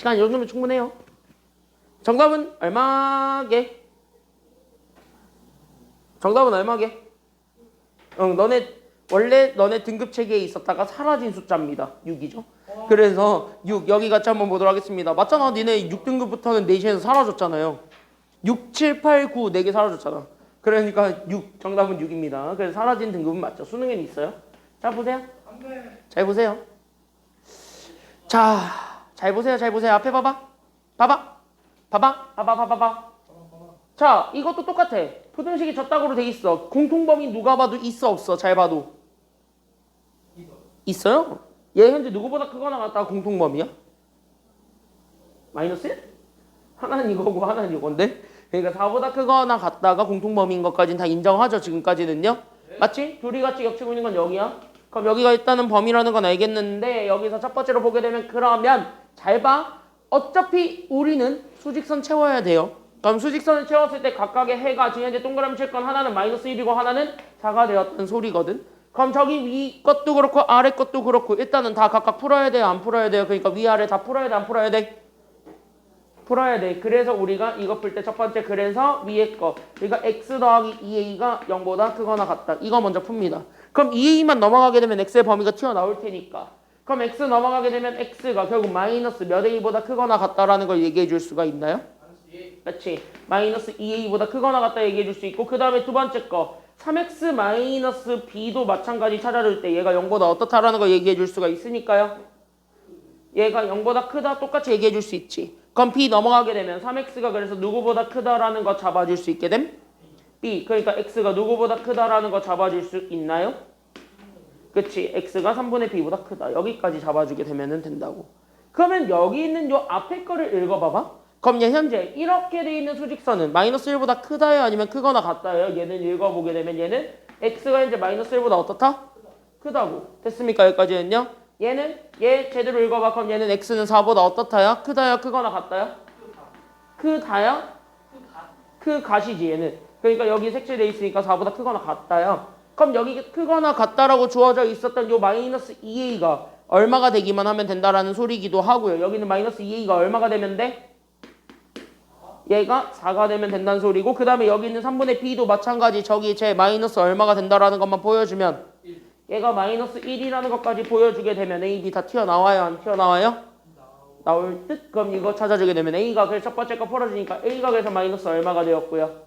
시간 이 정도면 충분해요. 정답은 얼마게? 정답은 얼마게? 원래 너네 등급 체계에 있었다가 사라진 숫자입니다. 6이죠. 그래서 6 여기 같이 한번 보도록 하겠습니다. 맞잖아. 니네 6등급부터는 내신에서 사라졌잖아요. 6, 7, 8, 9 4개 사라졌잖아. 그러니까 6 정답은 6입니다. 그래서 사라진 등급은 맞죠. 수능에는 있어요. 자 보세요. 잘 보세요. 자, 잘 보세요. 잘 보세요. 앞에 봐봐. 봐봐. 봐봐. 봐봐. 봐봐. 봐봐. 자, 이것도 똑같아. 부등식이 저따구로 돼 있어. 공통범위 누가 봐도 있어 없어? 잘 봐도. 있어요? 얘 현재 누구보다 크거나 같다가 공통범위야? 마이너스 1? 하나는 이거고 하나는 이건데. 그러니까 4보다 크거나 같다가 공통범위인 것까지는 다 인정하죠. 지금까지는요. 맞지? 둘이 같이 겹치고 있는 건 여기야. 그럼 여기가 일단은 범위라는 건 알겠는데 여기서 첫 번째로 보게 되면 그러면 잘 봐. 어차피 우리는 수직선 채워야 돼요. 그럼 수직선을 채웠을 때 각각의 해가 지금 현재 동그라미 칠 건 하나는 마이너스 1이고 하나는 4가 되었다는 소리거든. 그럼 저기 위 것도 그렇고 아래 것도 그렇고 일단은 다 각각 풀어야 돼요? 안 풀어야 돼요? 그러니까 위아래 다 풀어야 돼? 안 풀어야 돼? 풀어야 돼. 그래서 우리가 이거 풀 때 첫 번째 그래서 위에 거 그러니까 x 더하기 2a가 0보다 크거나 같다. 이거 먼저 풉니다. 그럼 2a만 넘어가게 되면 x의 범위가 튀어나올 테니까 그럼 x 넘어가게 되면 x가 결국 마이너스 몇 a보다 크거나 같다라는 걸 얘기해 줄 수가 있나요? 그렇지. 마이너스 2a보다 크거나 같다 얘기해 줄 수 있고 그 다음에 두 번째 거 3x 마이너스 b도 마찬가지 찾아줄 때 얘가 0보다 어떻다라는 걸 얘기해 줄 수가 있으니까요. 얘가 0보다 크다 똑같이 얘기해 줄 수 있지. 그럼 b 넘어가게 되면 3x가 그래서 누구보다 크다라는 거 잡아줄 수 있게 됨? b. 그러니까 x가 누구보다 크다라는 거 잡아줄 수 있나요? 그치. x가 3분의 b보다 크다. 여기까지 잡아주게 되면 된다고. 그러면 여기 있는 요 앞에 거를 읽어봐봐. 그럼 얘 현재 이렇게 돼 있는 수직선은 마이너스 1보다 크다요? 아니면 크거나 같다요? 얘는 읽어보게 되면 얘는 x가 현재 마이너스 1보다 어떻다? 크다고. 됐습니까? 여기까지는요? 얘는 얘 제대로 읽어봐. 그럼 얘는 x는 4보다 어떻다요? 크다요? 크거나 같다요? 크다요? 크가시지 얘는. 그러니까 여기 색칠돼 있으니까 4보다 크거나 같다요. 그럼 여기 크거나 같다라고 주어져 있었던 요 마이너스 2a가 얼마가 되기만 하면 된다라는 소리기도 하고요. 여기는 마이너스 2a가 얼마가 되면 돼? 얘가 4가 되면 된다는 소리고 그 다음에 여기 있는 3분의 b도 마찬가지 저기 제 마이너스 얼마가 된다라는 것만 보여주면 얘가 마이너스 1이라는 것까지 보여주게 되면 a, b 다 튀어나와요? 안 튀어나와요? 나올 듯? 그럼 이거 찾아주게 되면 a가 그래서 첫 번째 거 풀어주니까 a가 그래서 마이너스 얼마가 되었고요?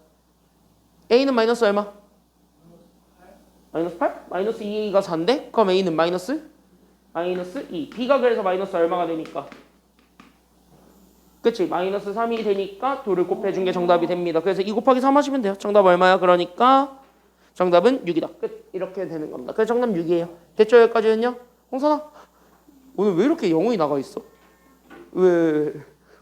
a는 마이너스 얼마? 마이너스 8? 마이너스 2a가 4인데? 그럼 a는 마이너스 2 b가 그래서 마이너스 얼마가 되니까? 그치? 마이너스 3이 되니까 2를 곱해준 게 정답이 됩니다. 그래서 2 곱하기 3 하시면 돼요. 정답 얼마야? 그러니까 정답은 6이다. 끝. 이렇게 되는 겁니다. 그래서 정답 6이에요. 됐죠? 여기까지는요? 홍선아 오늘 왜 이렇게 영혼이 나가 있어? 왜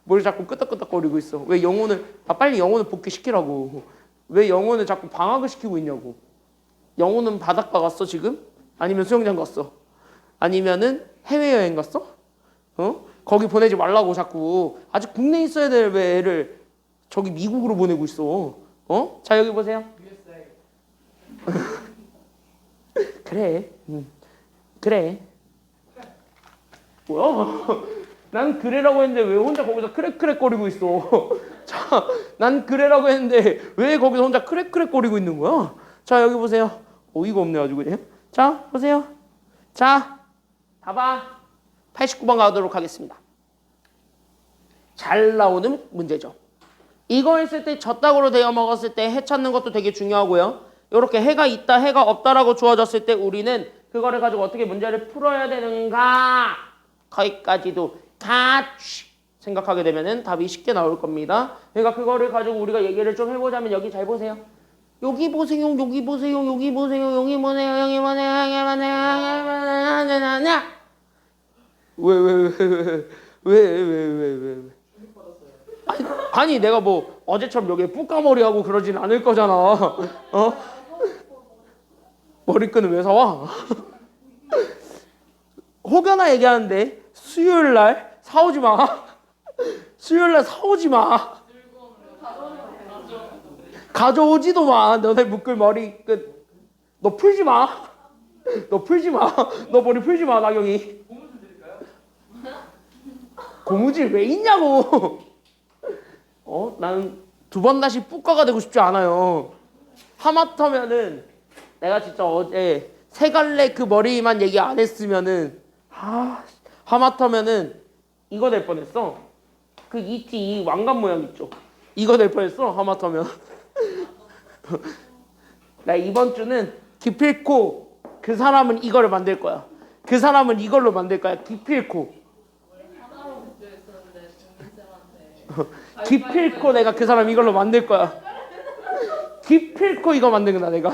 뭘 자꾸 끄덕끄덕거리고 있어? 왜 영혼을 빨리 영혼을 복귀시키라고. 왜 영혼을 자꾸 방학을 시키고 있냐고. 영혼은 바닷가 갔어 지금? 아니면 수영장 갔어? 아니면은 해외여행 갔어? 거기 보내지 말라고 자꾸. 아직 국내에 있어야 될 왜 애를 저기 미국으로 보내고 있어. 자 여기 보세요. 그래. 그래. 뭐야? 난 그래라고 했는데 왜 혼자 거기서 크랙크랙거리고 있어? 자, 난 그래라고 했는데 왜 거기서 혼자 크랙크랙거리고 있는 거야? 자 여기 보세요. 어이가 없네 아주 그냥. 자 보세요. 자 봐봐. 89번 가도록 하겠습니다. 잘 나오는 문제죠. 이거 했을 때 젖닥으로 되어 먹었을 때 해 찾는 것도 되게 중요하고요. 이렇게 해가 있다 해가 없다라고 주어졌을 때 우리는 그거를 가지고 어떻게 문제를 풀어야 되는가 거기까지도 같이 생각하게 되면은 답이 쉽게 나올 겁니다. 그러니까 그거를 가지고 우리가 얘기를 좀 해보자면 여기 잘 보세요. 여기 보세요. 여기 보세요. 여기 보세요. 여기 보세요. 여기 보세요. 여기 보세요. 왜? 아니 내가 뭐 어제처럼 여기에 뿌까머리 하고 그러진 않을 거잖아. 머리끈은 왜 사와? 혹여나 얘기하는데 수요일날 사오지 마. 수요일날 사오지 마. 가져오지도 마. 너네 묶을 머리끈 너 풀지 마. 너 풀지 마. 너 머리 풀지 마 나경이. 고무줄 왜 있냐고. 나는 두 번 다시 뿌까가 되고 싶지 않아요. 하마터면은 내가 진짜 어제 세 갈래 그 머리만 얘기 안 했으면은 하마터면은 이거 될 뻔했어. 그 ET 왕관 모양 있죠. 이거 될 뻔했어. 하마터면. 나 이번 주는 기필코 그 사람은 이거를 만들 거야. 그 사람은 이걸로 만들 거야. 기필코. 기필코 내가 그 사람 이걸로 만들 거야. 기필코 이거 만든다 내가.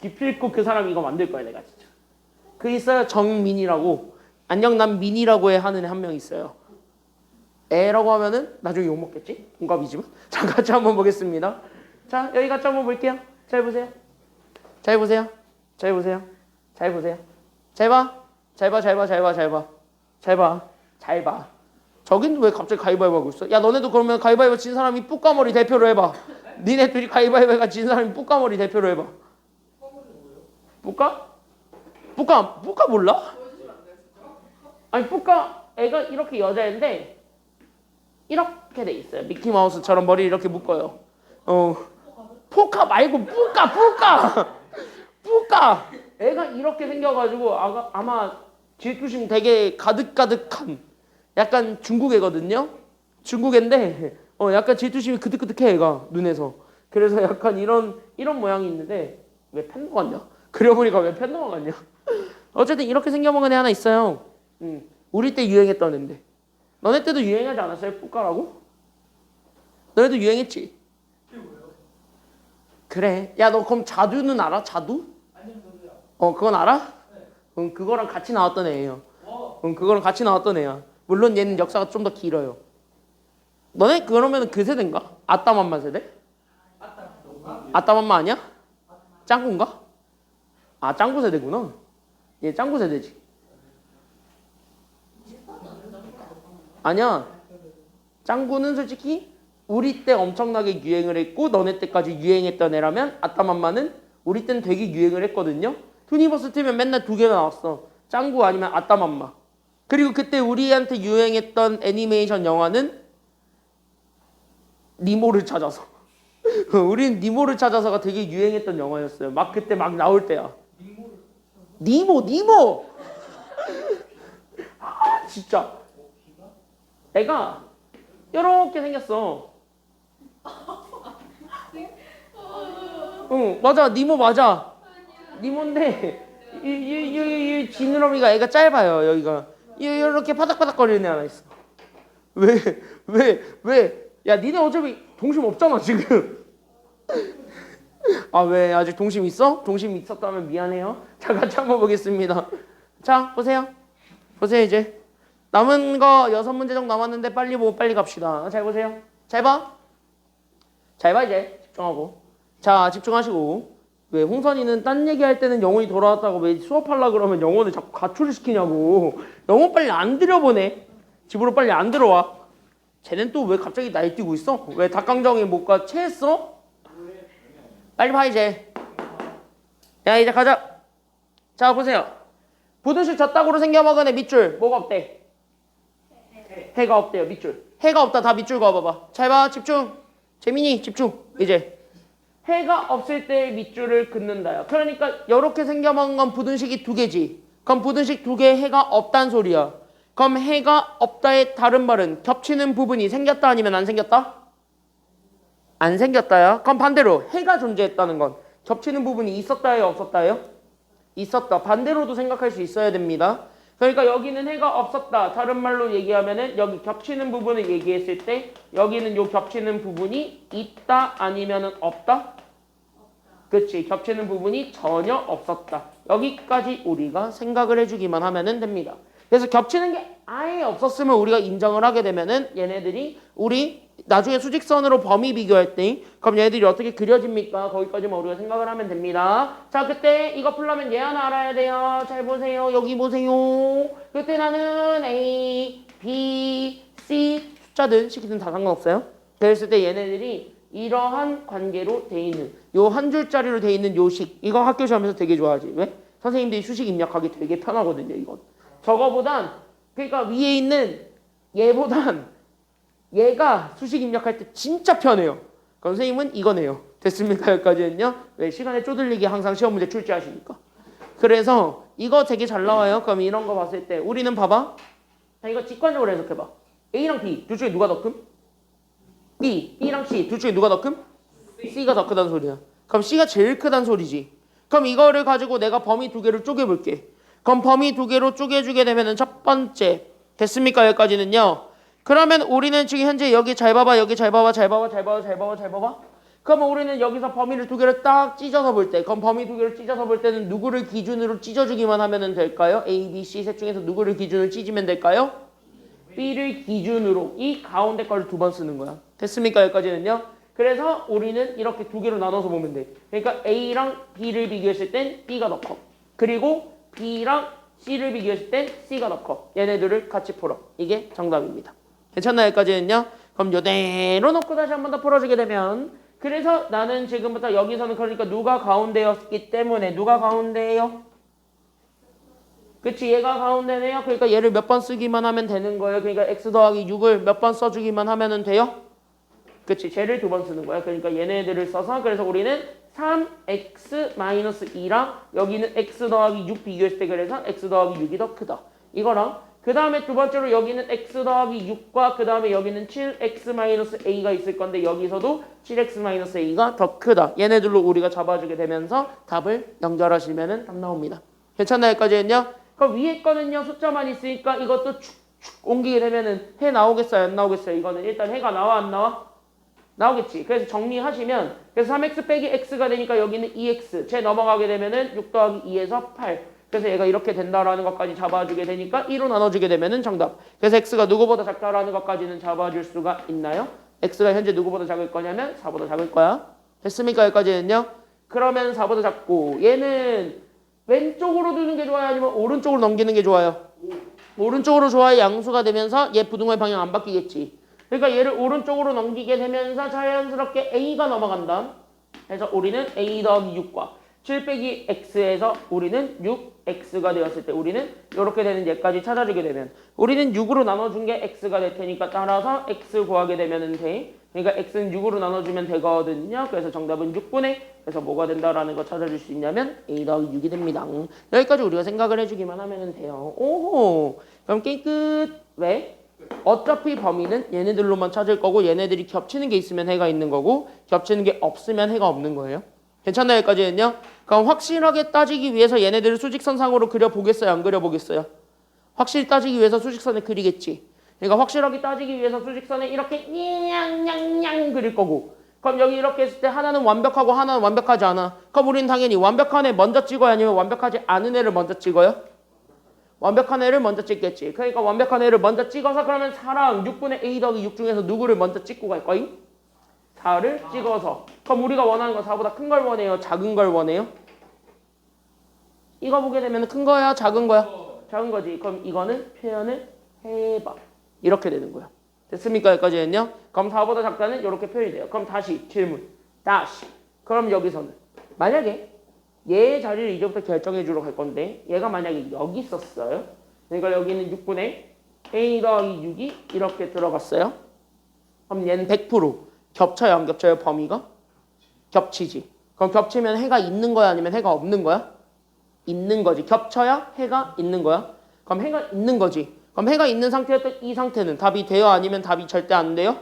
기필코 그 사람 이거 만들 거야 내가 진짜. 그 있어요. 정민이라고. 안녕 난 민이라고 해 하는 애 한 명 있어요. 애라고 하면은 나중에 욕 먹겠지? 동갑이지만. 자 같이 한번 보겠습니다. 자 여기 같이 한번 볼게요. 잘 보세요. 잘 보세요. 잘 보세요. 잘 보세요. 잘 봐. 잘 봐. 잘 봐. 잘 봐. 잘 봐. 잘 봐. 잘 봐. 저긴 왜 갑자기 가위바위보 하고 있어? 야 너네도 그러면 가위바위보 진 사람이 뿌까머리 대표로 해봐. 니네 둘이 가위바위보가 진 사람이 뿌까머리 대표로 해봐. 뿌까? 뿌까 몰라? 아니 뿌까 애가 이렇게 여자인데 이렇게 돼 있어요. 미키마우스처럼 머리 이렇게 묶어요. 포카 말고 뿌까. 애가 이렇게 생겨가지고 아마 질투심 되게 가득가득한 약간 중국 애거든요. 중국 애인데 약간 질투심이 그득그득해 애가 눈에서. 그래서 약간 이런 모양이 있는데 왜 팬더 같냐? 그려보니까 왜 팬더가 같냐? 어쨌든 이렇게 생겨먹은 애 하나 있어요. 우리 때 유행했던 애인데. 너네 때도 유행하지 않았어요? 뿌까라고? 너네도 유행했지? 그래. 야 너 그럼 자두는 알아? 자두? 그건 알아? 그거랑 같이 나왔던 애예요. 그거랑 같이 나왔던 애야. 물론 얘는 역사가 좀 더 길어요. 너네 그러면 그 세대인가? 아따맘마 세대? 아따맘마 아니야? 짱구인가? 아 짱구 세대구나. 얘 짱구 세대지. 아니야. 짱구는 솔직히 우리 때 엄청나게 유행을 했고 너네 때까지 유행했던 애라면 아따맘마는 우리 때는 되게 유행을 했거든요. 투니버스 틀면 맨날 두 개가 나왔어. 짱구 아니면 아따맘마. 그리고 그때 우리한테 유행했던 애니메이션 영화는 니모를 찾아서. 우린 니모를 찾아서가 되게 유행했던 영화였어요. 막 그때 막 나올 때야. 니모. 진짜. 애가 이렇게 생겼어. 맞아. 니모 맞아. 니모인데 이 지느러미가 애가 짧아요. 여기가 이렇게 파닥파닥거리는 애 하나 있어. 왜? 야 니네 어차피 동심 없잖아 지금. 아 왜 아직 동심 있어? 동심 있었다면 미안해요. 자 같이 한번 보겠습니다. 자 보세요 이제 남은 거 6문제 정도 남았는데 빨리 보고 빨리 갑시다. 잘 보세요. 잘 봐 이제 집중하고. 자 집중하시고. 왜 홍선이는 딴 얘기할 때는 영혼이 돌아왔다고 왜 수업하려고 그러면 영혼을 자꾸 가출을 시키냐고. 영혼 빨리 안 들여보내. 집으로 빨리 안 들어와. 쟤는 또 왜 갑자기 날뛰고 있어? 왜 닭강정에 못 가? 체했어? 빨리 봐 이제. 야 이제 가자. 자 보세요. 부두식 젖다구로 생겨먹은 애 밑줄 뭐가 없대? 해가 없대요. 밑줄. 해가 없다. 다 밑줄 그어봐봐. 잘 봐. 집중. 재민이 집중. 이제 해가 없을 때 밑줄을 긋는다요. 그러니까 이렇게 생겨먹은 건 부등식이 두 개지. 그럼 부등식 두 개에 해가 없단 소리야. 그럼 해가 없다의 다른 말은 겹치는 부분이 생겼다 아니면 안 생겼다? 안 생겼다야. 그럼 반대로 해가 존재했다는 건 겹치는 부분이 있었다예요 없었다예요? 있었다. 반대로도 생각할 수 있어야 됩니다. 그러니까 여기는 해가 없었다. 다른 말로 얘기하면은 여기 겹치는 부분을 얘기했을 때 여기는 요 겹치는 부분이 있다 아니면은 없다? 그치. 겹치는 부분이 전혀 없었다. 여기까지 우리가 생각을 해주기만 하면은 됩니다. 그래서 겹치는 게 아예 없었으면 우리가 인정을 하게 되면은 얘네들이 우리 나중에 수직선으로 범위 비교할 때 그럼 얘네들이 어떻게 그려집니까? 거기까지만 우리가 생각을 하면 됩니다. 자 그때 이거 풀려면 얘 하나 알아야 돼요. 잘 보세요. 여기 보세요. 그때 나는 A, B, C 숫자든 식이든 다 상관없어요. 그랬을 때 얘네들이 이러한 관계로 돼 있는 요 한 줄짜리로 돼 있는 요식 이거 학교 시험에서 되게 좋아하지. 왜? 선생님들이 수식 입력하기 되게 편하거든요. 이건. 저거보단 그러니까 위에 있는 얘보단 얘가 수식 입력할 때 진짜 편해요. 그럼 선생님은 이거네요. 됐습니까? 여기까지는요. 왜 시간에 쪼들리게 항상 시험 문제 출제하시니까. 그래서 이거 되게 잘 나와요. 그럼 이런 거 봤을 때 우리는 봐봐. 자, 이거 직관적으로 해석해봐. A랑 B 둘 중에 누가 더 큼? B랑 C 둘 중에 누가 더 큼? C가 더 크다는 소리야. 그럼 C가 제일 크다는 소리지. 그럼 이거를 가지고 내가 범위 두 개를 쪼개볼게. 그럼 범위 두 개로 쪼개주게 되면은 첫 번째 됐습니까? 여기까지는요. 그러면 우리는 지금 현재 여기 잘 봐봐, 여기 잘 봐봐, 잘 봐봐, 잘 봐봐, 잘 봐봐, 잘 봐봐. 그러면 우리는 여기서 범위를 두 개를 딱 찢어서 볼 때, 그럼 범위 두 개를 찢어서 볼 때는 누구를 기준으로 찢어주기만 하면 될까요? A, B, C 셋 중에서 누구를 기준으로 찢으면 될까요? B를 기준으로 이 가운데 거를 두 번 쓰는 거야. 됐습니까? 여기까지는요. 그래서 우리는 이렇게 두 개로 나눠서 보면 돼. 그러니까 A랑 B를 비교했을 땐 B가 더 커. 그리고 B랑 C를 비교했을 땐 C가 더 커. 얘네들을 같이 풀어. 이게 정답입니다. 괜찮나요? 여기까지는요. 그럼 요대로 놓고 다시 한 번 더 풀어주게 되면 그래서 나는 지금부터 여기서는 그러니까 누가 가운데였기 때문에 누가 가운데예요? 그치, 얘가 가운데네요. 그러니까 얘를 몇 번 쓰기만 하면 되는 거예요. 그러니까 x 더하기 6을 몇 번 써주기만 하면 돼요. 그치, 쟤를 두 번 쓰는 거야. 그러니까 얘네들을 써서 그래서 우리는 3x-2랑 여기는 x 더하기 6 비교했을 때 그래서 x 더하기 6이 더 크다. 이거랑 그 다음에 두 번째로 여기는 x 더하기 6과 그 다음에 여기는 7x-a가 있을 건데 여기서도 7x-a가 더 크다. 얘네들로 우리가 잡아주게 되면서 답을 연결하시면 답 나옵니다. 괜찮나요? 여기까지는요? 그럼 위에 거는요 숫자만 있으니까 이것도 축축 옮기게 되면은 해 나오겠어요? 안 나오겠어요? 이거는 일단 해가 나와 안 나와? 나오겠지. 그래서 정리하시면 그래서 3x 빼기 x가 되니까 여기는 2x 제 넘어가게 되면은 6 더하기 2에서 8 그래서 얘가 이렇게 된다라는 것까지 잡아주게 되니까 2로 나눠주게 되면은 정답. 그래서 x가 누구보다 작다라는 것까지는 잡아줄 수가 있나요? x가 현재 누구보다 작을 거냐면 4보다 작을 거야. 됐습니까? 여기까지는요. 그러면 4보다 작고 얘는 왼쪽으로 두는 게 좋아요? 아니면 오른쪽으로 넘기는 게 좋아요? 오른쪽으로 좋아야 양수가 되면서 얘 부등호의 방향 안 바뀌겠지. 그러니까 얘를 오른쪽으로 넘기게 되면서 자연스럽게 a가 넘어간다. 그래서 우리는 a 더하기 6과 7 빼기 x에서 우리는 6x가 되었을 때 우리는 이렇게 되는 얘까지 찾아주게 되면 우리는 6으로 나눠준 게 x가 될 테니까 따라서 x 구하게 되면 돼. 그러니까 x는 6으로 나눠주면 되거든요. 그래서 정답은 6분의 그래서 뭐가 된다라는 거 찾아줄 수 있냐면 a 더하기 6이 됩니다. 여기까지 우리가 생각을 해주기만 하면 돼요. 오호. 그럼 게임 끝. 왜? 어차피 범위는 얘네들로만 찾을 거고 얘네들이 겹치는 게 있으면 해가 있는 거고 겹치는 게 없으면 해가 없는 거예요. 괜찮나요? 여기까지는요? 그럼 확실하게 따지기 위해서 얘네들을 수직선상으로 그려보겠어요? 안 그려보겠어요? 확실히 따지기 위해서 수직선을 그리겠지. 그러니까 확실하게 따지기 위해서 수직선에 이렇게 냥냥냥 그릴 거고 그럼 여기 이렇게 했을 때 하나는 완벽하고 하나는 완벽하지 않아. 그럼 우리는 당연히 완벽한 애 먼저 찍어요? 아니면 완벽하지 않은 애를 먼저 찍어요? 완벽한 애를 먼저 찍겠지. 그러니까 완벽한 애를 먼저 찍어서 그러면 4랑 6분의 a 더하기 6 중에서 누구를 먼저 찍고 갈 거임? 4를 찍어서. 그럼 우리가 원하는 건 4보다 큰 걸 원해요? 작은 걸 원해요? 이거 보게 되면 큰 거야? 작은 거야? 작은 거지. 그럼 이거는 표현을 해봐. 이렇게 되는 거야. 됐습니까? 여기까지는요? 그럼 4보다 작다는 이렇게 표현이 돼요. 그럼 다시 질문. 다시. 그럼 여기서는 만약에 얘의 자리를 이제부터 결정해 주러 갈 건데 얘가 만약에 여기 있었어요. 그러니까 여기는 6분의 a 더하기 6이 이렇게 들어갔어요. 그럼 얘는 100% 겹쳐요? 안 겹쳐요? 범위가? 겹치지. 그럼 겹치면 해가 있는 거야? 아니면 해가 없는 거야? 있는 거지. 겹쳐야 해가 있는 거야? 그럼 해가 있는 거지. 그럼 해가 있는 상태였던 이 상태는 답이 돼요? 아니면 답이 절대 안 돼요?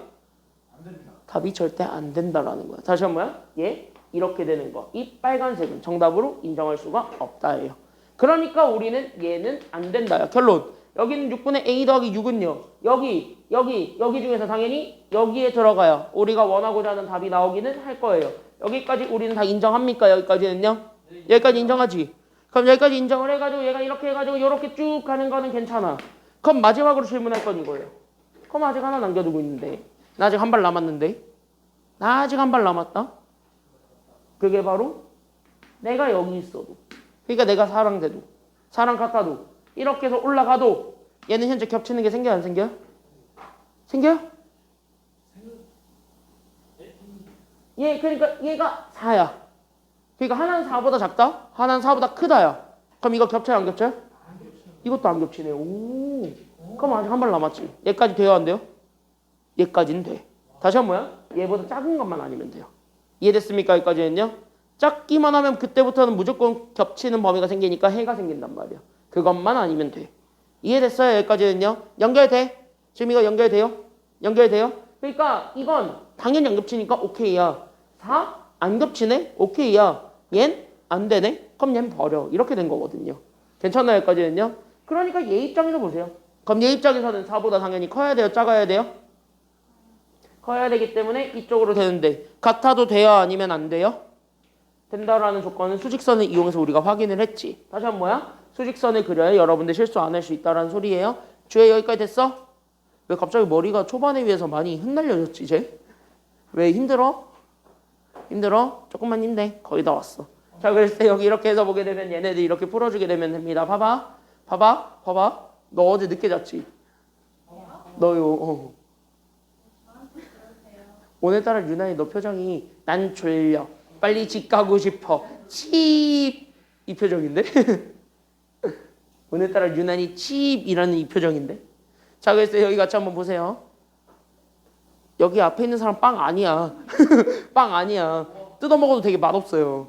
안 됩니다. 답이 절대 안 된다라는 거야. 다시 한 번요. 예, 이렇게 되는 거. 이 빨간색은 정답으로 인정할 수가 없다예요. 그러니까 우리는 얘는 안 된다요. 결론. 여기는 6분의 a 더하기 6은요. 여기 중에서 당연히 여기에 들어가요. 우리가 원하고자 하는 답이 나오기는 할 거예요. 여기까지 우리는 다 인정합니까? 여기까지는요? 여기까지 인정하지. 그럼 여기까지 인정을 해가지고 얘가 이렇게 해가지고 이렇게 쭉 가는 거는 괜찮아. 그럼 마지막으로 질문할 건 이거예요. 그럼 아직 하나 남겨두고 있는데 나 아직 한 발 남았는데 나 아직 한 발 남았다. 그게 바로 내가 여기 있어도 그러니까 내가 4랑 돼도 4랑 같아도 이렇게 해서 올라가도 얘는 현재 겹치는 게 생겨요? 안 생겨요? 생겨요? 예, 그러니까 얘가 4야. 그러니까 하나는 4보다 작다? 하나는 4보다 크다야. 그럼 이거 겹쳐요? 안 겹쳐요? 이것도 안 겹치네요. 오. 그럼 아직 한 발 남았지. 얘까지 돼요, 안 돼요? 얘까지는 돼. 다시 한 번 뭐야? 얘보다 작은 것만 아니면 돼요. 이해됐습니까? 여기까지는요? 작기만 하면 그때부터는 무조건 겹치는 범위가 생기니까 해가 생긴단 말이야. 그것만 아니면 돼. 이해됐어요? 여기까지는요? 연결돼? 지금 이거 연결돼요? 연결돼요? 그러니까 이건 당연히 안 겹치니까 오케이야. 4? 안 겹치네? 오케이야. 얜? 안 되네? 그럼 얜 버려. 이렇게 된 거거든요. 괜찮나요? 여기까지는요? 그러니까 얘 입장에서 보세요. 그럼 얘 입장에서는 4보다 당연히 커야 돼요? 작아야 돼요? 커야 되기 때문에 이쪽으로 되는데 같아도 돼요? 아니면 안 돼요? 된다라는 조건은 수직선을 이용해서 우리가 확인을 했지. 다시 한번 뭐야? 수직선을 그려야 여러분들 실수 안 할 수 있다라는 소리예요. 주혜 여기까지 됐어? 왜 갑자기 머리가 초반에 비해서 많이 흩날려졌지 이제? 왜 힘들어? 힘들어? 조금만 힘내. 거의 다 왔어. 자, 그래서 여기 이렇게 해서 보게 되면 얘네들 이렇게 풀어주게 되면 됩니다. 봐봐. 봐봐. 봐봐. 너 어제 늦게 잤지? 너요. 오늘따라 유난히 너 표정이 난 졸려. 빨리 집 가고 싶어. 칩. 이 표정인데? 오늘따라 유난히 칩이라는 이 표정인데? 자, 그래서 여기 같이 한번 보세요. 여기 앞에 있는 사람 빵 아니야. 빵 아니야. 뜯어먹어도 되게 맛없어요.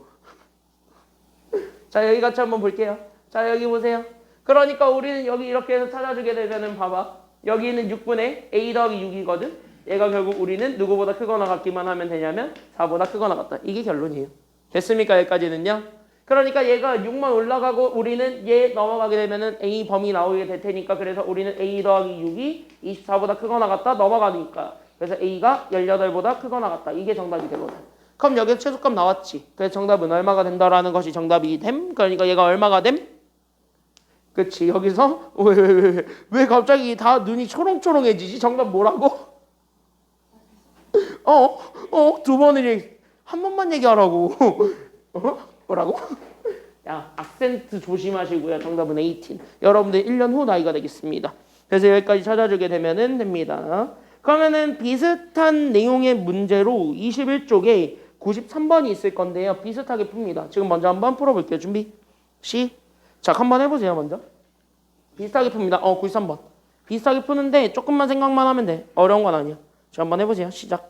자, 여기 같이 한번 볼게요. 자, 여기 보세요. 그러니까 우리는 여기 이렇게 해서 찾아주게 되면은 봐봐. 여기는 6분의 a 더하기 6이거든. 얘가 결국 우리는 누구보다 크거나 같기만 하면 되냐면 4보다 크거나 같다. 이게 결론이에요. 됐습니까? 여기까지는요. 그러니까 얘가 6만 올라가고 우리는 얘 넘어가게 되면은 a 범위 나오게 될 테니까 그래서 우리는 a 더하기 6이 24보다 크거나 같다 넘어가니까 그래서 a가 18보다 크거나 같다. 이게 정답이 되거든. 그럼 여기서 최소값 나왔지. 그래서 정답은 얼마가 된다라는 것이 정답이 됨. 그러니까 얘가 얼마가 됨? 그치. 여기서 왜 갑자기 다 눈이 초롱초롱해지지? 정답 뭐라고? 두 번을 한 번만 얘기하라고. 뭐라고? 야, 악센트 조심하시고요. 정답은 18. 여러분들 1년 후 나이가 되겠습니다. 그래서 여기까지 찾아주게 되면은 됩니다. 그러면은 비슷한 내용의 문제로 21쪽에 93번이 있을 건데요. 비슷하게 풉니다. 지금 먼저 한번 풀어볼게요. 준비. 시작. 한번 해보세요. 먼저. 비슷하게 풉니다. 93번. 비슷하게 푸는데 조금만 생각만 하면 돼. 어려운 건 아니야. 자, 한번 해보세요. 시작.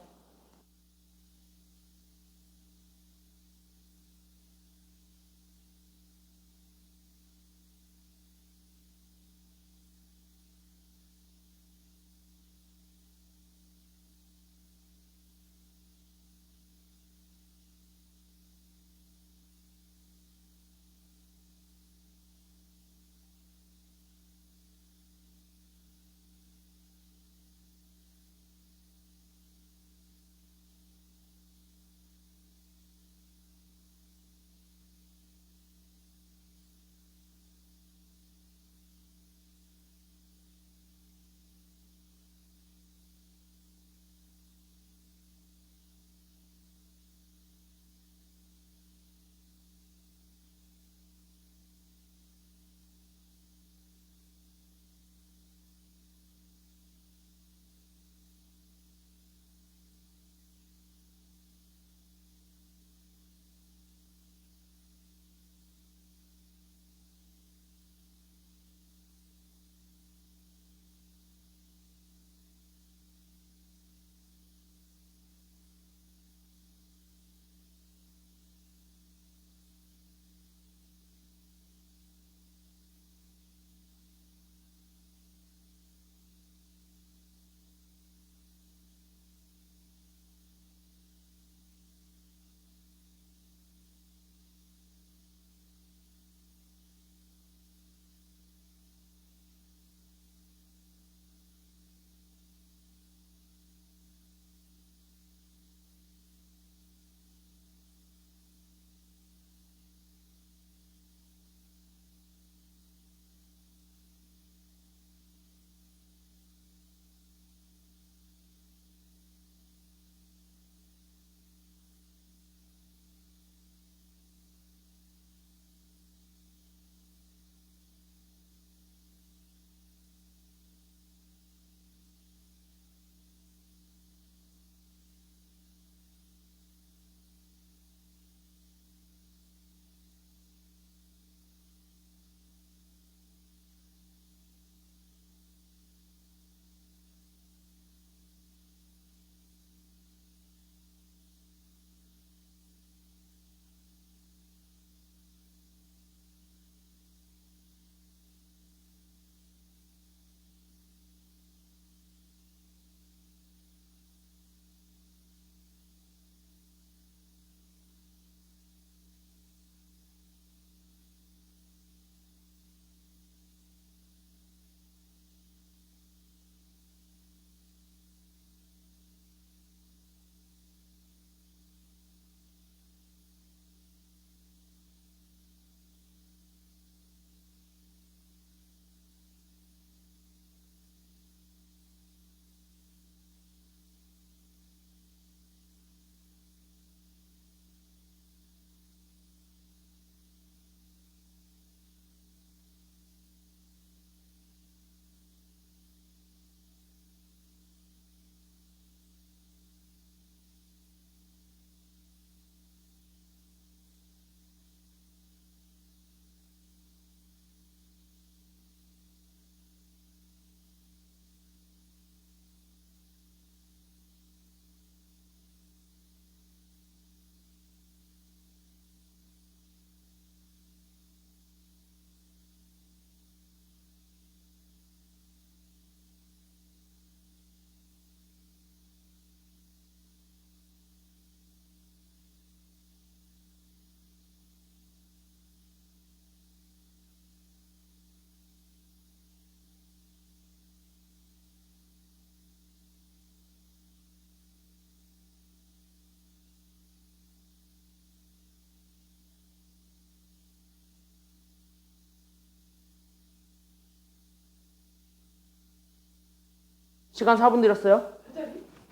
시간 4분 드렸어요.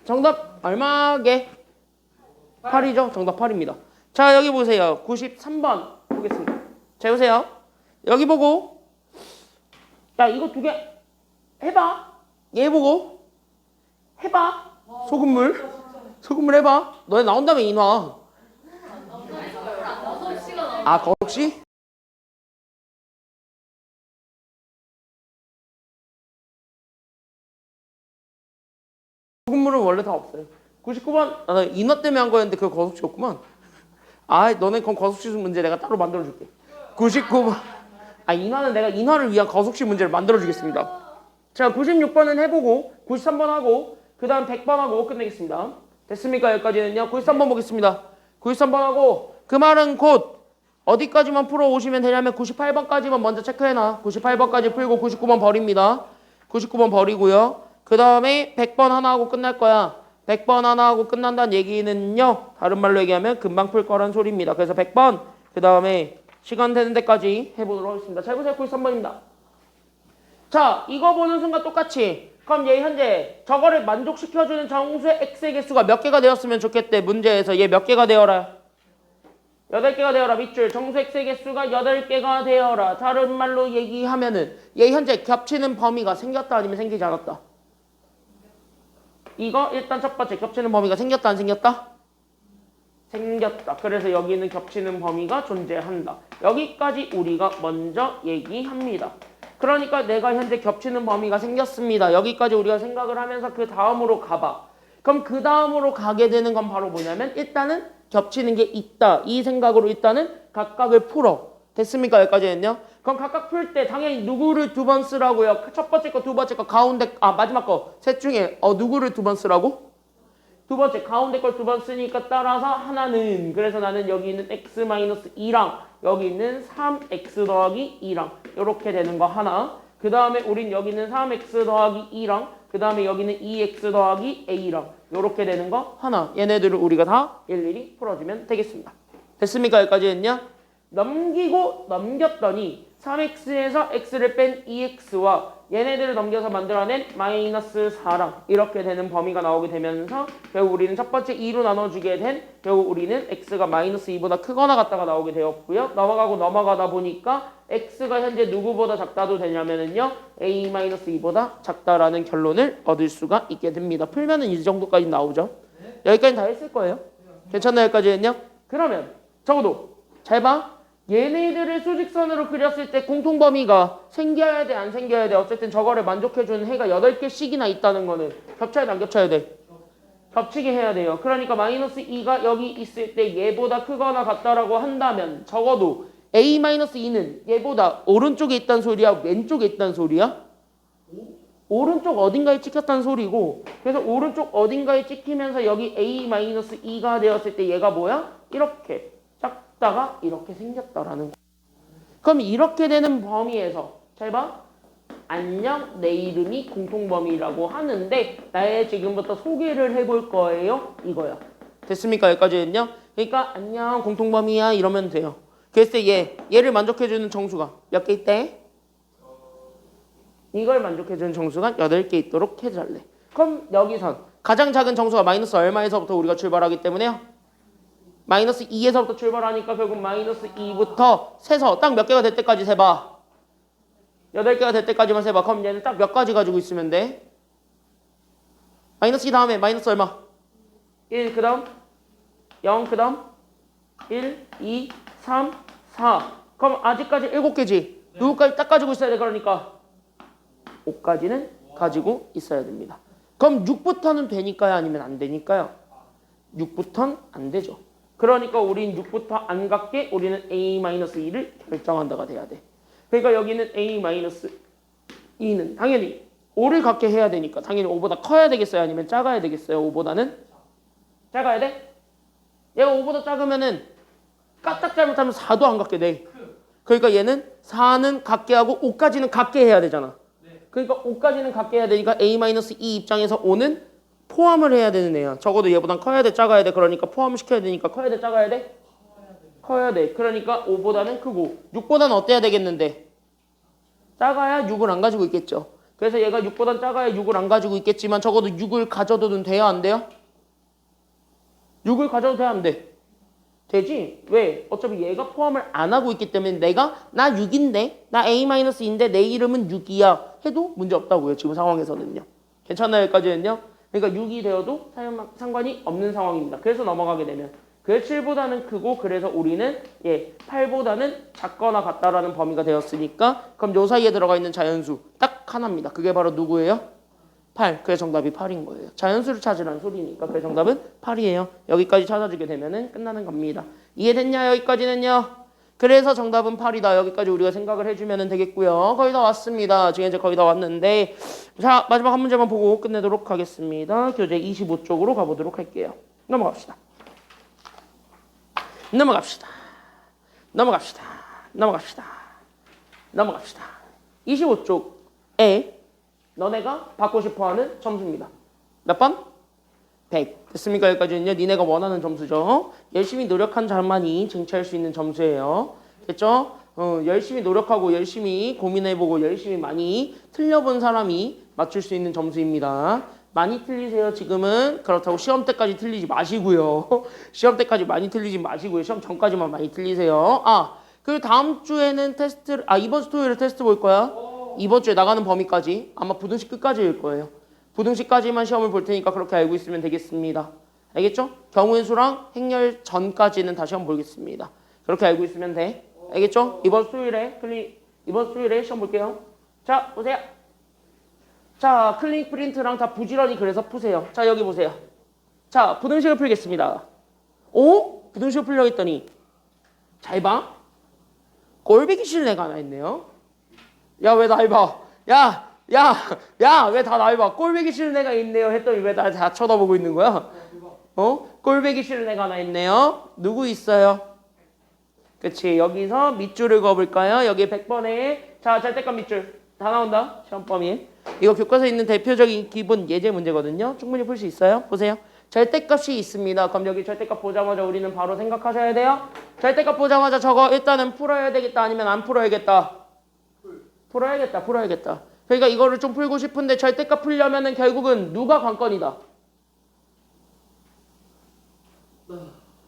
정답 얼마게? 8이죠. 정답 8입니다. 자, 여기 보세요. 93번 보겠습니다. 자, 보세요. 여기 보고 야, 이거 두 개 해봐. 얘 보고 해봐. 소금물 해봐. 너네 나온 다음에 인화. 아, 거혹시? 소금물은 원래 다 없어요. 99번 나 인화 때문에 한 거였는데 그거 거속시였구만. 아, 너네 그건 거속시 문제 내가 따로 만들어줄게. 99번. 아, 인화는 내가 인화를 위한 거속시 문제를 만들어주겠습니다. 자, 96번은 해보고 93번 하고 그 다음 100번 하고 끝내겠습니다. 됐습니까? 여기까지는요. 93번 보겠습니다. 93번 하고 그 말은 곧 어디까지만 풀어오시면 되냐면 98번까지만 먼저 체크해놔. 98번까지 풀고 99번 버립니다. 99번 버리고요. 그 다음에 100번 하나 하고 끝날 거야. 100번 하나 하고 끝난다는 얘기는요. 다른 말로 얘기하면 금방 풀 거란 소리입니다. 그래서 100번 그 다음에 시간 되는 데까지 해보도록 하겠습니다. 잘 보세요. 93번입니다. 자, 이거 보는 순간 똑같이 그럼 얘 현재 저거를 만족시켜주는 정수의 x의 개수가 몇 개가 되었으면 좋겠대. 문제에서 얘 몇 개가 되어라? 8개가 되어라. 밑줄 정수 x의 개수가 8개가 되어라. 다른 말로 얘기하면은 얘 현재 겹치는 범위가 생겼다 아니면 생기지 않았다? 이거 일단 첫 번째 겹치는 범위가 생겼다 안 생겼다? 생겼다. 그래서 여기는 겹치는 범위가 존재한다. 여기까지 우리가 먼저 얘기합니다. 그러니까 내가 현재 겹치는 범위가 생겼습니다. 여기까지 우리가 생각을 하면서 그 다음으로 가봐. 그럼 그 다음으로 가게 되는 건 바로 뭐냐면 일단은 겹치는 게 있다. 이 생각으로 일단은 각각을 풀어. 됐습니까? 여기까지는요. 그럼 각각 풀 때 당연히 누구를 두 번 쓰라고요. 첫 번째 거, 두 번째 거, 가운데 마지막 거 셋 중에 누구를 두 번 쓰라고? 두 번째 가운데 걸 두 번 쓰니까 따라서 하나는 그래서 나는 여기 있는 x-2랑 여기 있는 3x 더하기 2랑 이렇게 되는 거 하나. 그 다음에 우린 여기 있는 3x 더하기 2랑 그 다음에 여기는 2x 더하기 a랑 이렇게 되는 거 하나. 얘네들을 우리가 다 일일이 풀어주면 되겠습니다. 됐습니까? 여기까지는요. 넘기고 넘겼더니 3x에서 x를 뺀 2x와 얘네들을 넘겨서 만들어낸 마이너스 4랑 이렇게 되는 범위가 나오게 되면서 결국 우리는 첫 번째 2로 나눠주게 된 결국 우리는 x가 마이너스 2보다 크거나 같다가 나오게 되었고요. 넘어가다 보니까 x가 현재 누구보다 작다도 되냐면은요 a-2보다 작다라는 결론을 얻을 수가 있게 됩니다. 풀면은 이 정도까지 나오죠. 여기까지 다 했을 거예요. 괜찮나요? 여기까지는요. 그러면 적어도 잘 봐. 얘네들을 수직선으로 그렸을 때 공통범위가 생겨야 돼, 안 생겨야 돼? 어쨌든 저거를 만족해주는 해가 8개씩이나 있다는 거는 겹쳐야 돼, 안 겹쳐야 돼? 겹치게 해야 돼요. 그러니까 마이너스 2가 여기 있을 때 얘보다 크거나 같다라고 한다면 적어도 a-2는 얘보다 오른쪽에 있다는 소리야? 왼쪽에 있다는 소리야? 오른쪽 어딘가에 찍혔다는 소리고 그래서 오른쪽 어딘가에 찍히면서 여기 a-2가 되었을 때 얘가 뭐야? 이렇게 다가 이렇게 생겼다라는 거. 그럼 이렇게 되는 범위에서 잘 봐. 안녕 내 이름이 공통범위라고 하는데 나의 지금부터 소개를 해볼 거예요. 이거야. 됐습니까? 여기까지는요. 그러니까 안녕 공통범위야 이러면 돼요. 그래서 얘를 만족해주는 정수가 몇 개 있대? 이걸 만족해주는 정수가 8개 있도록 해줄래. 그럼 여기선 가장 작은 정수가 마이너스 얼마에서부터 우리가 출발하기 때문에요. 마이너스 2에서부터 출발하니까 결국 마이너스 2부터 세서 딱 몇 개가 될 때까지 세봐. 8개가 될 때까지만 세봐. 그럼 얘는 딱 몇 가지 가지고 있으면 돼? 마이너스 2 다음에 마이너스 얼마? 1 그 다음 0 그 다음 1, 2, 3, 4 그럼 아직까지 7개지? 누구까지 딱 가지고 있어야 돼? 그러니까 5까지는 가지고 있어야 됩니다. 그럼 6부터는 되니까요? 아니면 안 되니까요? 6부터는 안 되죠. 그러니까 우린 6부터 안 갖게 우리는 a-2를 결정한다가 돼야 돼. 그러니까 여기는 a-2는 당연히 5를 갖게 해야 되니까 당연히 5보다 커야 되겠어요? 아니면 작아야 되겠어요? 5보다는? 작아야 돼? 얘가 5보다 작으면은 까딱 잘못하면 4도 안 갖게 돼. 그러니까 얘는 4는 갖게 하고 5까지는 갖게 해야 되잖아. 그러니까 5까지는 갖게 해야 되니까 a-2 입장에서 5는 포함을 해야 되는 애야. 적어도 얘보단 커야 돼, 작아야 돼. 그러니까 포함을 시켜야 되니까 커야 돼, 작아야 돼? 커야 돼. 그러니까 5보다는 크고 6보다는 어때야 되겠는데? 작아야 6을 안 가지고 있겠죠. 그래서 얘가 6보단 작아야 6을 안 가지고 있겠지만 적어도 6을 가져둬도 돼요? 안 돼요? 6을 가져도 돼? 안 돼? 되지? 왜? 어차피 얘가 포함을 안 하고 있기 때문에 내가 나 6인데 나 A-인데 내 이름은 6이야 해도 문제 없다고요. 지금 상황에서는요. 괜찮나요? 여기까지는요? 그러니까 6이 되어도 상관이 없는 상황입니다. 그래서 넘어가게 되면 그래서 7보다는 크고 그래서 우리는 8보다는 작거나 같다라는 범위가 되었으니까 그럼 요 사이에 들어가 있는 자연수 딱 하나입니다. 그게 바로 누구예요? 8. 그래서 정답이 8인 거예요. 자연수를 찾으라는 소리니까 그래서 정답은 8이에요. 여기까지 찾아주게 되면 끝나는 겁니다. 이해됐냐? 여기까지는요? 그래서 정답은 8이다. 여기까지 우리가 생각을 해주면 되겠고요. 거의 다 왔습니다. 지금 이제 거의 다 왔는데 자 마지막 한 문제만 보고 끝내도록 하겠습니다. 교재 25쪽으로 가보도록 할게요. 넘어갑시다. 넘어갑시다. 25쪽에 너네가 받고 싶어하는 점수입니다. 몇 번? 100. 됐습니까? 여기까지는요. 니네가 원하는 점수죠. 열심히 노력한 자만이 쟁취할 수 있는 점수예요. 됐죠? 열심히 노력하고 열심히 고민해보고 열심히 많이 틀려본 사람이 맞출 수 있는 점수입니다. 많이 틀리세요. 지금은 그렇다고 시험 때까지 틀리지 마시고요. 시험 때까지 많이 틀리지 마시고요. 시험 전까지만 많이 틀리세요. 그리고 다음 주에는 테스트 이번 주 토요일에 테스트 볼 거야. 이번 주에 나가는 범위까지 아마 부등식 끝까지일 거예요. 부등식까지만 시험을 볼 테니까 그렇게 알고 있으면 되겠습니다. 알겠죠? 경우의 수랑 행렬 전까지는 다시 한번 보겠습니다. 그렇게 알고 있으면 돼. 알겠죠? 이번 수요일에 시험 볼게요. 자, 보세요. 자, 클릭 프린트랑 다 부지런히 그래서 푸세요. 자, 여기 보세요. 자, 부등식을 풀겠습니다. 오? 부등식을 풀려 했더니 잘 봐. 꼴배기 실내가 하나 있네요. 야, 왜 날 봐? 왜 다 날 봐? 꼴배기 실내가 있네요. 했더니 왜 날 다 쳐다보고 있는 거야? 꼴배기 실내가 하나 있네요. 누구 있어요? 그치. 여기서 밑줄을 그어볼까요? 여기 100번에 자, 절대값 밑줄 다 나온다. 시험 범위에. 이거 교과서에 있는 대표적인 기본 예제 문제거든요. 충분히 풀 수 있어요. 보세요. 절대값이 있습니다. 그럼 여기 절대값 보자마자 우리는 바로 생각하셔야 돼요. 절대값 보자마자 저거 일단은 풀어야 되겠다 아니면 안 풀어야겠다. 풀어야겠다. 그러니까 이거를 좀 풀고 싶은데 절대값 풀려면은 결국은 누가 관건이다.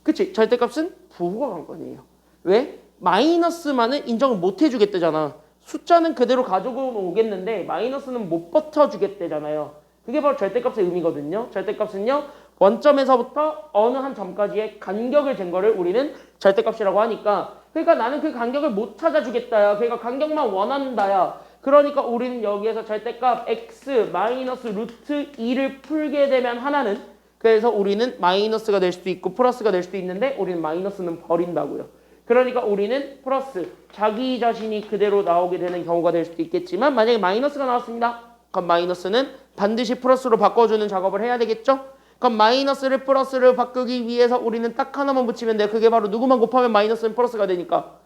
그치? 절대값은 부호가 관건이에요. 왜? 마이너스만은 인정을 못 해주겠대잖아. 숫자는 그대로 가지고 오겠는데 마이너스는 못 버텨주겠대잖아요. 그게 바로 절대값의 의미거든요. 절대값은요. 원점에서부터 어느 한 점까지의 간격을 잰 거를 우리는 절대값이라고 하니까 그러니까 나는 그 간격을 못 찾아주겠다야. 그러니까 간격만 원한다야. 그러니까 우리는 여기에서 절대값 x 마이너스 루트 2를 풀게 되면 하나는 그래서 우리는 마이너스가 될 수도 있고 플러스가 될 수도 있는데 우리는 마이너스는 버린다고요. 그러니까 우리는 플러스 자기 자신이 그대로 나오게 되는 경우가 될 수도 있겠지만 만약에 마이너스가 나왔습니다. 그럼 마이너스는 반드시 플러스로 바꿔주는 작업을 해야 되겠죠? 그럼 마이너스를 플러스를 바꾸기 위해서 우리는 딱 하나만 붙이면 돼요. 그게 바로 누구만 곱하면 마이너스는 플러스가 되니까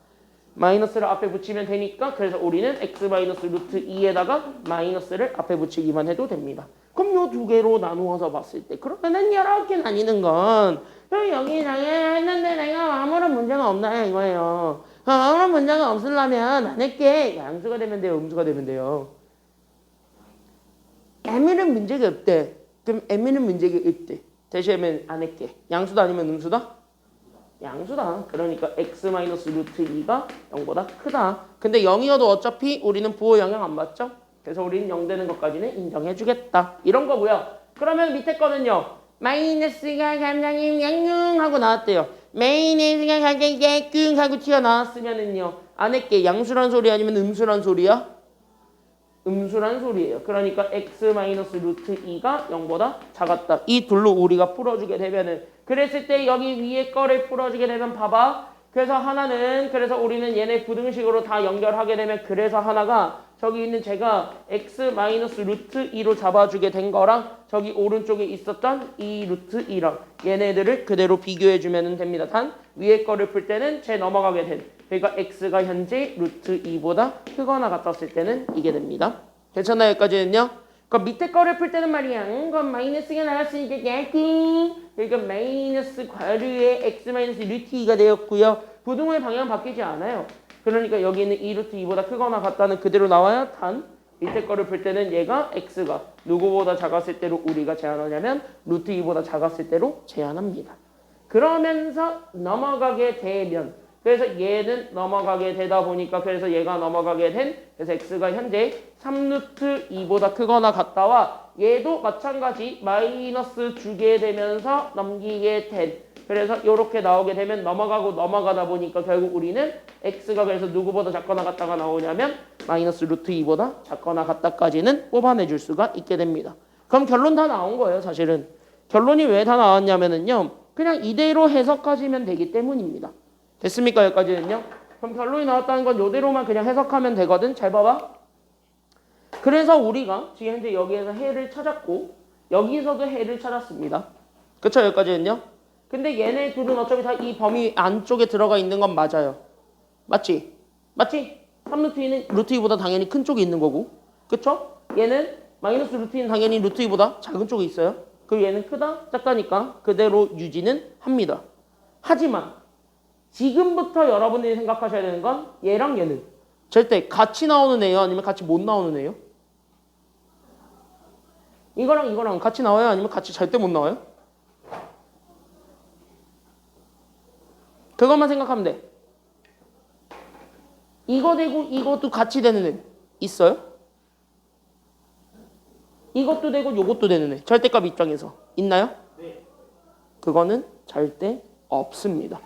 마이너스를 앞에 붙이면 되니까 그래서 우리는 x 마이너스 루트 2에다가 마이너스를 앞에 붙이기만 해도 됩니다. 그럼 요 두 개로 나누어서 봤을 때 그러면은 19개 나뉘는 건 여기 당연했는데 내가 아무런 문제가 없나요 이거예요. 아무런 문제가 없으려면 안 할게. 양수가 되면 돼요. 음수가 되면 돼요. M에는 문제가 없대. 그럼 M에는 문제가 없대. 대신에 안 할게. 양수다 아니면 음수다? 양수다. 그러니까 x 마이너스 루트 2가 0보다 크다. 근데 0이어도 어차피 우리는 부호 영향 안 받죠? 그래서 우리는 0 되는 것까지는 인정해주겠다. 이런 거고요. 그러면 밑에 거는요. 마이너스가 감량이 양융 하고 나왔대요. 마이너스가 감량이 양융 하고 튀어나왔으면은요. 안 할게. 양수란 소리 아니면 음수란 소리야? 음수란 소리예요. 그러니까 x 마이너스 루트 2가 0보다 작았다. 이 둘로 우리가 풀어주게 되면은 그랬을 때 여기 위에 거를 풀어주게 되면 봐봐. 그래서 하나는 그래서 우리는 얘네 부등식으로 다 연결하게 되면 그래서 하나가 저기 있는 제가 x 마이너스 루트 2로 잡아주게 된 거랑 저기 오른쪽에 있었던 이 루트 2랑 얘네들을 그대로 비교해주면 됩니다. 단 위에 거를 풀 때는 제 넘어가게 된 그러니까 x가 현재 루트 2보다 크거나 같았을 때는 이게 됩니다. 괜찮나요? 여기까지는요? 그럼 밑에 거를 풀 때는 말이야. 그럼 마이너스가 나왔으니까 그러니까 마이너스 괄호에 x 마이너스 루트 2가 되었고요. 부등호의 방향은 바뀌지 않아요. 그러니까 여기는 2 루트 2보다 크거나 같다는 그대로 나와요. 단 밑에 거를 풀 때는 얘가 x가 누구보다 작았을 때로 우리가 제한하냐면 루트 2보다 작았을 때로 제한합니다. 그러면서 넘어가게 되면 그래서 얘는 넘어가게 되다 보니까 그래서 얘가 넘어가게 된 그래서 x가 현재 3루트 2보다 크거나 같다와 얘도 마찬가지 마이너스 주게 되면서 넘기게 된 그래서 이렇게 나오게 되면 넘어가고 넘어가다 보니까 결국 우리는 x가 그래서 누구보다 작거나 같다가 나오냐면 마이너스 루트 2보다 작거나 같다까지는 뽑아내줄 수가 있게 됩니다. 그럼 결론 다 나온 거예요. 사실은 결론이 왜 다 나왔냐면은요 그냥 이대로 해석하시면 되기 때문입니다. 됐습니까? 여기까지는요. 그럼 결론이 나왔다는 건 이대로만 그냥 해석하면 되거든. 잘 봐봐. 그래서 우리가 지금 현재 여기에서 해를 찾았고 여기서도 해를 찾았습니다. 그쵸? 여기까지는요. 근데 얘네 둘은 어차피 다 이 범위 안쪽에 들어가 있는 건 맞아요. 맞지? 맞지? 3루트 2는 루트 2보다 당연히 큰 쪽에 있는 거고 그쵸? 얘는 마이너스 루트 2는 당연히 루트 2보다 작은 쪽에 있어요. 그리고 얘는 크다? 작다니까 그대로 유지는 합니다. 하지만 지금부터 여러분들이 생각하셔야 되는 건 얘랑 얘는 절대 같이 나오는 애요? 아니면 같이 못 나오는 애요? 이거랑 이거랑 같이 나와요? 아니면 같이 절대 못 나와요? 그것만 생각하면 돼. 이거 되고 이것도 같이 되는 애 있어요? 이것도 되고 요것도 되는 애 절대값 입장에서 있나요? 네. 그거는 절대 없습니다.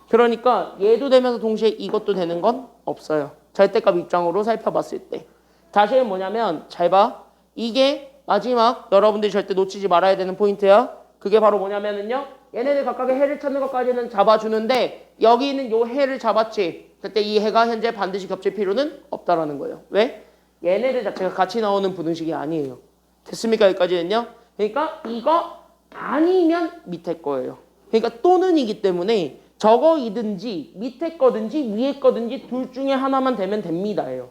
그러니까 얘도 되면서 동시에 이것도 되는 건 없어요. 절대값 입장으로 살펴봤을 때. 다시 뭐냐면 잘 봐. 이게 마지막 여러분들이 절대 놓치지 말아야 되는 포인트야. 그게 바로 뭐냐면은요. 얘네들 각각의 해를 찾는 것까지는 잡아주는데 여기 있는 요 해를 잡았지. 그때 이 해가 현재 반드시 겹칠 필요는 없다라는 거예요. 왜? 얘네들 자체가 같이 나오는 부등식이 아니에요. 됐습니까? 여기까지는요. 그러니까 이거 아니면 밑에 거예요. 그러니까 또는이기 때문에 저거이든지 밑에 거든지 위에 거든지 둘 중에 하나만 되면 됩니다예요.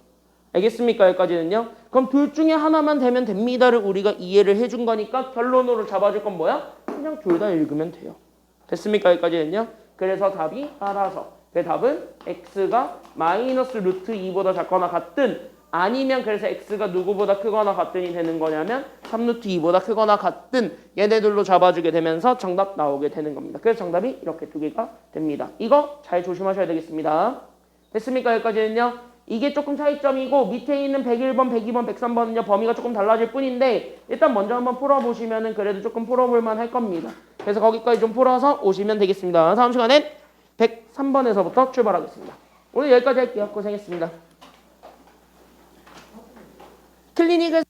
알겠습니까? 여기까지는요. 그럼 둘 중에 하나만 되면 됩니다를 우리가 이해를 해준 거니까 결론으로 잡아줄 건 뭐야? 그냥 둘 다 읽으면 돼요. 됐습니까? 여기까지는요. 그래서 답이 따라서 그 답은 x가 마이너스 루트 2보다 작거나 같든 아니면 그래서 x가 누구보다 크거나 같든이 되는 거냐면 3루트 2보다 크거나 같든 얘네들로 잡아주게 되면서 정답 나오게 되는 겁니다. 그래서 정답이 이렇게 두 개가 됩니다. 이거 잘 조심하셔야 되겠습니다. 됐습니까? 여기까지는요. 이게 조금 차이점이고 밑에 있는 101번, 102번, 103번은요. 범위가 조금 달라질 뿐인데 일단 먼저 한번 풀어보시면은 그래도 조금 풀어볼만 할 겁니다. 그래서 거기까지 좀 풀어서 오시면 되겠습니다. 다음 시간엔 103번에서부터 출발하겠습니다. 오늘 여기까지 할게요. 고생했습니다. 클리닉을